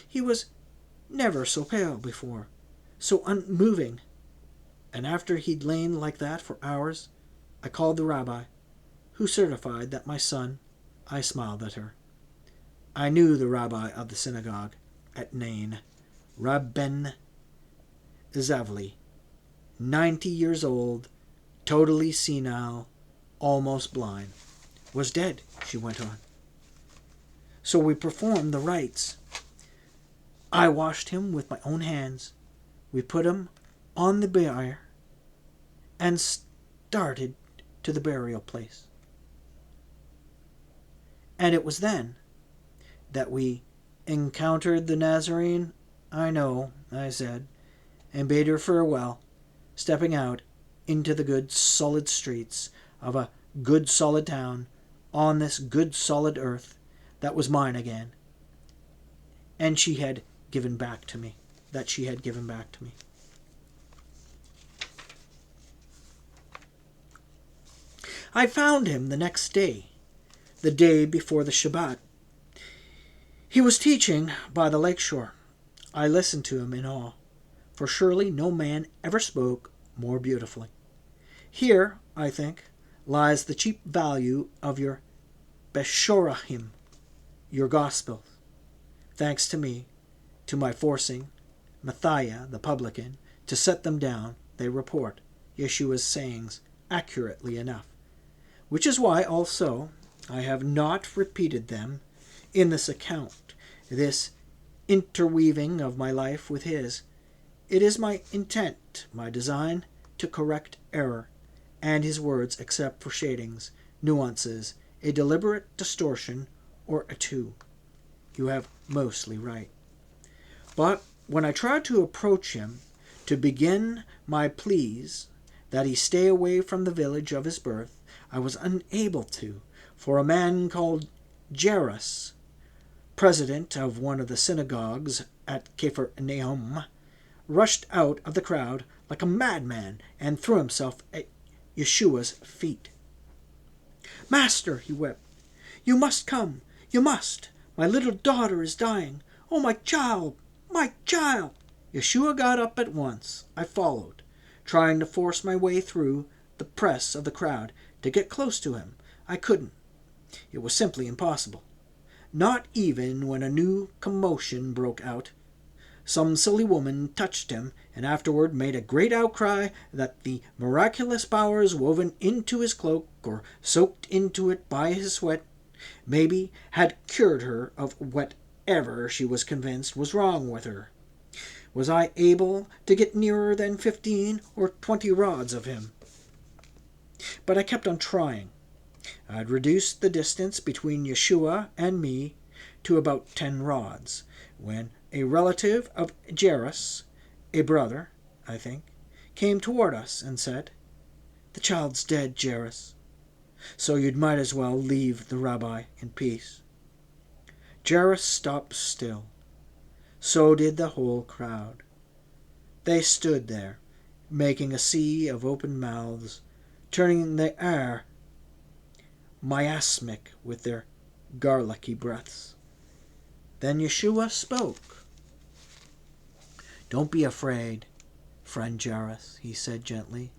He was never so pale before, so unmoving. And after he'd lain like that for hours, I called the rabbi, who certified that my son. I smiled at her. I knew the rabbi of the synagogue at Nain, Rabben Zavli, 90 years old, totally senile, almost blind. Was dead, she went on. So we performed the rites. I washed him with my own hands. We put him on the bier and started to the burial place. And it was then that we encountered the Nazarene. I know, I said, and bade her farewell, stepping out into the good solid streets of a good solid town on this good solid earth that was mine again, and she had given back to me, I found him the next day, the day before the Shabbat. He was teaching by the lakeshore. I listened to him in awe, for surely no man ever spoke more beautifully. Here, I think, lies the cheap value of your Beshorahim, your Gospels. Thanks to me, to my forcing Matthias the publican to set them down, they report Yeshua's sayings accurately enough, which is why also I have not repeated them in this account, this interweaving of my life with his. It is my intent, my design, to correct error, and his words except for shadings, nuances, a deliberate distortion, or a two. You have mostly right. But when I tried to approach him, to begin my pleas that he stay away from the village of his birth, I was unable to, for a man called JUDAS, president of one of the synagogues at Kfar Nahum, rushed out of the crowd like a madman and threw himself at Yeshua's feet. "Master," he wept, "you must come. You must. My little daughter is dying. Oh, my child, my child." Yeshua got up at once. I followed, trying to force my way through the press of the crowd to get close to him. I couldn't. It was simply impossible. Not even when a new commotion broke out. Some silly woman touched him and afterward made a great outcry that the miraculous powers woven into his cloak or soaked into it by his sweat maybe had cured her of whatever she was convinced was wrong with her. Was I able to get nearer than 15 or 20 rods of him? But I kept on trying. I'd reduced the distance between Yeshua and me to about 10 rods, when a relative of Jairus, a brother, I think, came toward us and said, "The child's dead, Jairus, so you'd might as well leave the rabbi in peace." Jairus stopped still. So did the whole crowd. They stood there, making a sea of open mouths, turning the air miasmic with their garlicky breaths. Then Yeshua spoke. "Don't be afraid, friend Jairus," he said gently.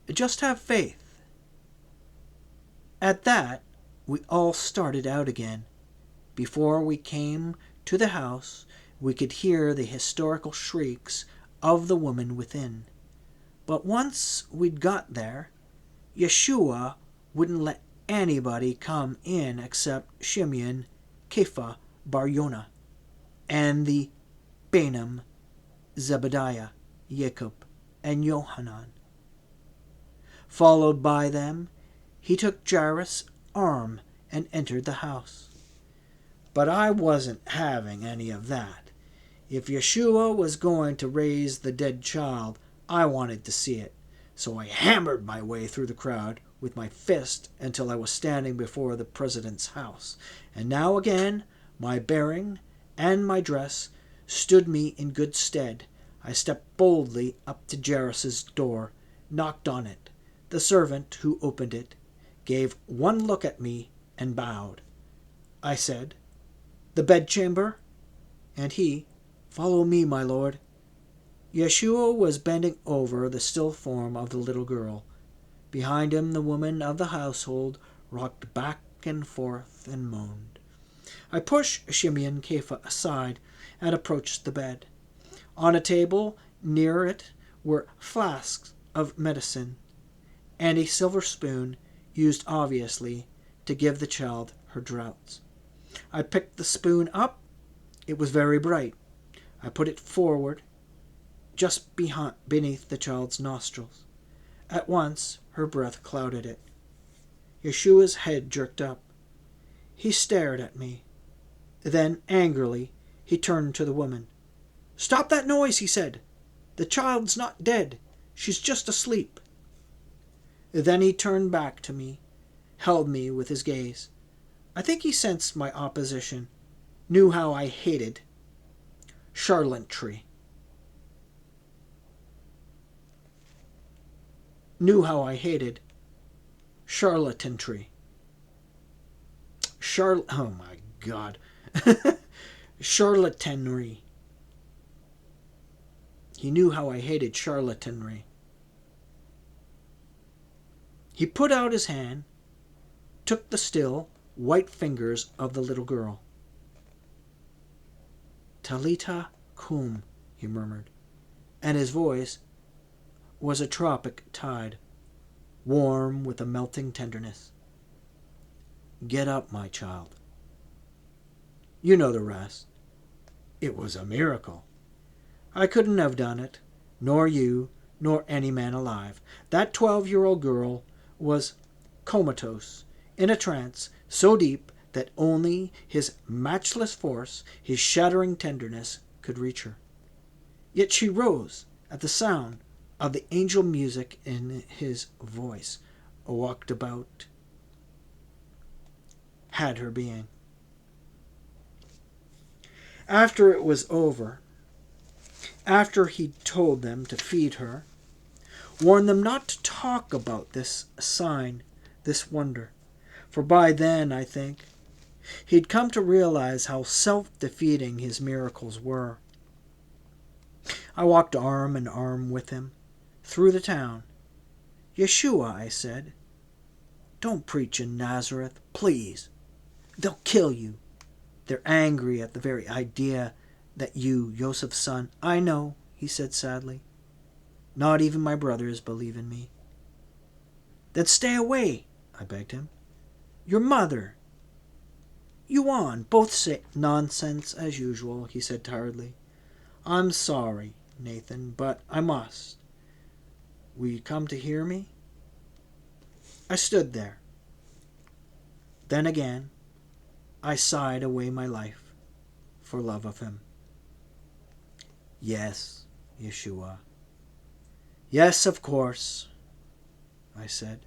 "Just have faith." At that, we all started out again. Before we came to the house, we could hear the hysterical shrieks of the woman within. But once we'd got there, Yeshua wouldn't let anybody come in except Shimeon, Kepha, Bar Yonah, and the Banim, Zebediah, Jacob, and Yohanan. Followed by them, he took Jairus' arm and entered the house. But I wasn't having any of that. If Yeshua was going to raise the dead child, I wanted to see it. So I hammered my way through the crowd with my fist until I was standing before the president's house. And now again, my bearing and my dress stood me in good stead. I stepped boldly up to Jairus' door, knocked on it. The servant who opened it gave one look at me and bowed. I said, "The bedchamber?" And he, "Follow me, my lord." Yeshua was bending over the still form of the little girl. Behind him, the woman of the household rocked back and forth and moaned. I pushed Shimeon Kefa aside and approached the bed. On a table near it were flasks of medicine and a silver spoon, used obviously to give the child her draughts. I picked the spoon up. It was very bright. I put it forward, just beneath the child's nostrils. At once, her breath clouded it. Yeshua's head jerked up. He stared at me. Then, angrily, he turned to the woman. "Stop that noise," he said. "The child's not dead. She's just asleep." Then he turned back to me, held me with his gaze. I think he sensed my opposition, knew how I hated charlatanry. Charlatanry. Oh my God. Charlatanry. He knew how I hated charlatanry. He put out his hand, took the still, white fingers of the little girl. "Talita cum," he murmured, and his voice was a tropic tide, warm with a melting tenderness. "Get up, my child." You know the rest. It was a miracle. I couldn't have done it, nor you, nor any man alive. That 12-year-old girl was comatose, in a trance so deep that only his matchless force, his shattering tenderness, could reach her. Yet she rose at the sound of the angel music in his voice, walked about, had her being. After it was over, after he'd told them to feed her, warned them not to talk about this sign, this wonder, for by then, I think, he'd come to realize how self-defeating his miracles were. I walked arm in arm with him through the town. "Yeshua," I said, "don't preach in Nazareth, please. They'll kill you. They're angry at the very idea that you, Joseph's son—" "I know," he said sadly. "Not even my brothers believe in me." "Then stay away," I begged him. "Your mother. You on, both say—" "Nonsense as usual," he said tiredly. "I'm sorry, Nathan, but I must. Will you come to hear me?" I stood there. Then again, I sighed away my life for love of him. "Yes, Yeshua. Yes, of course," I said.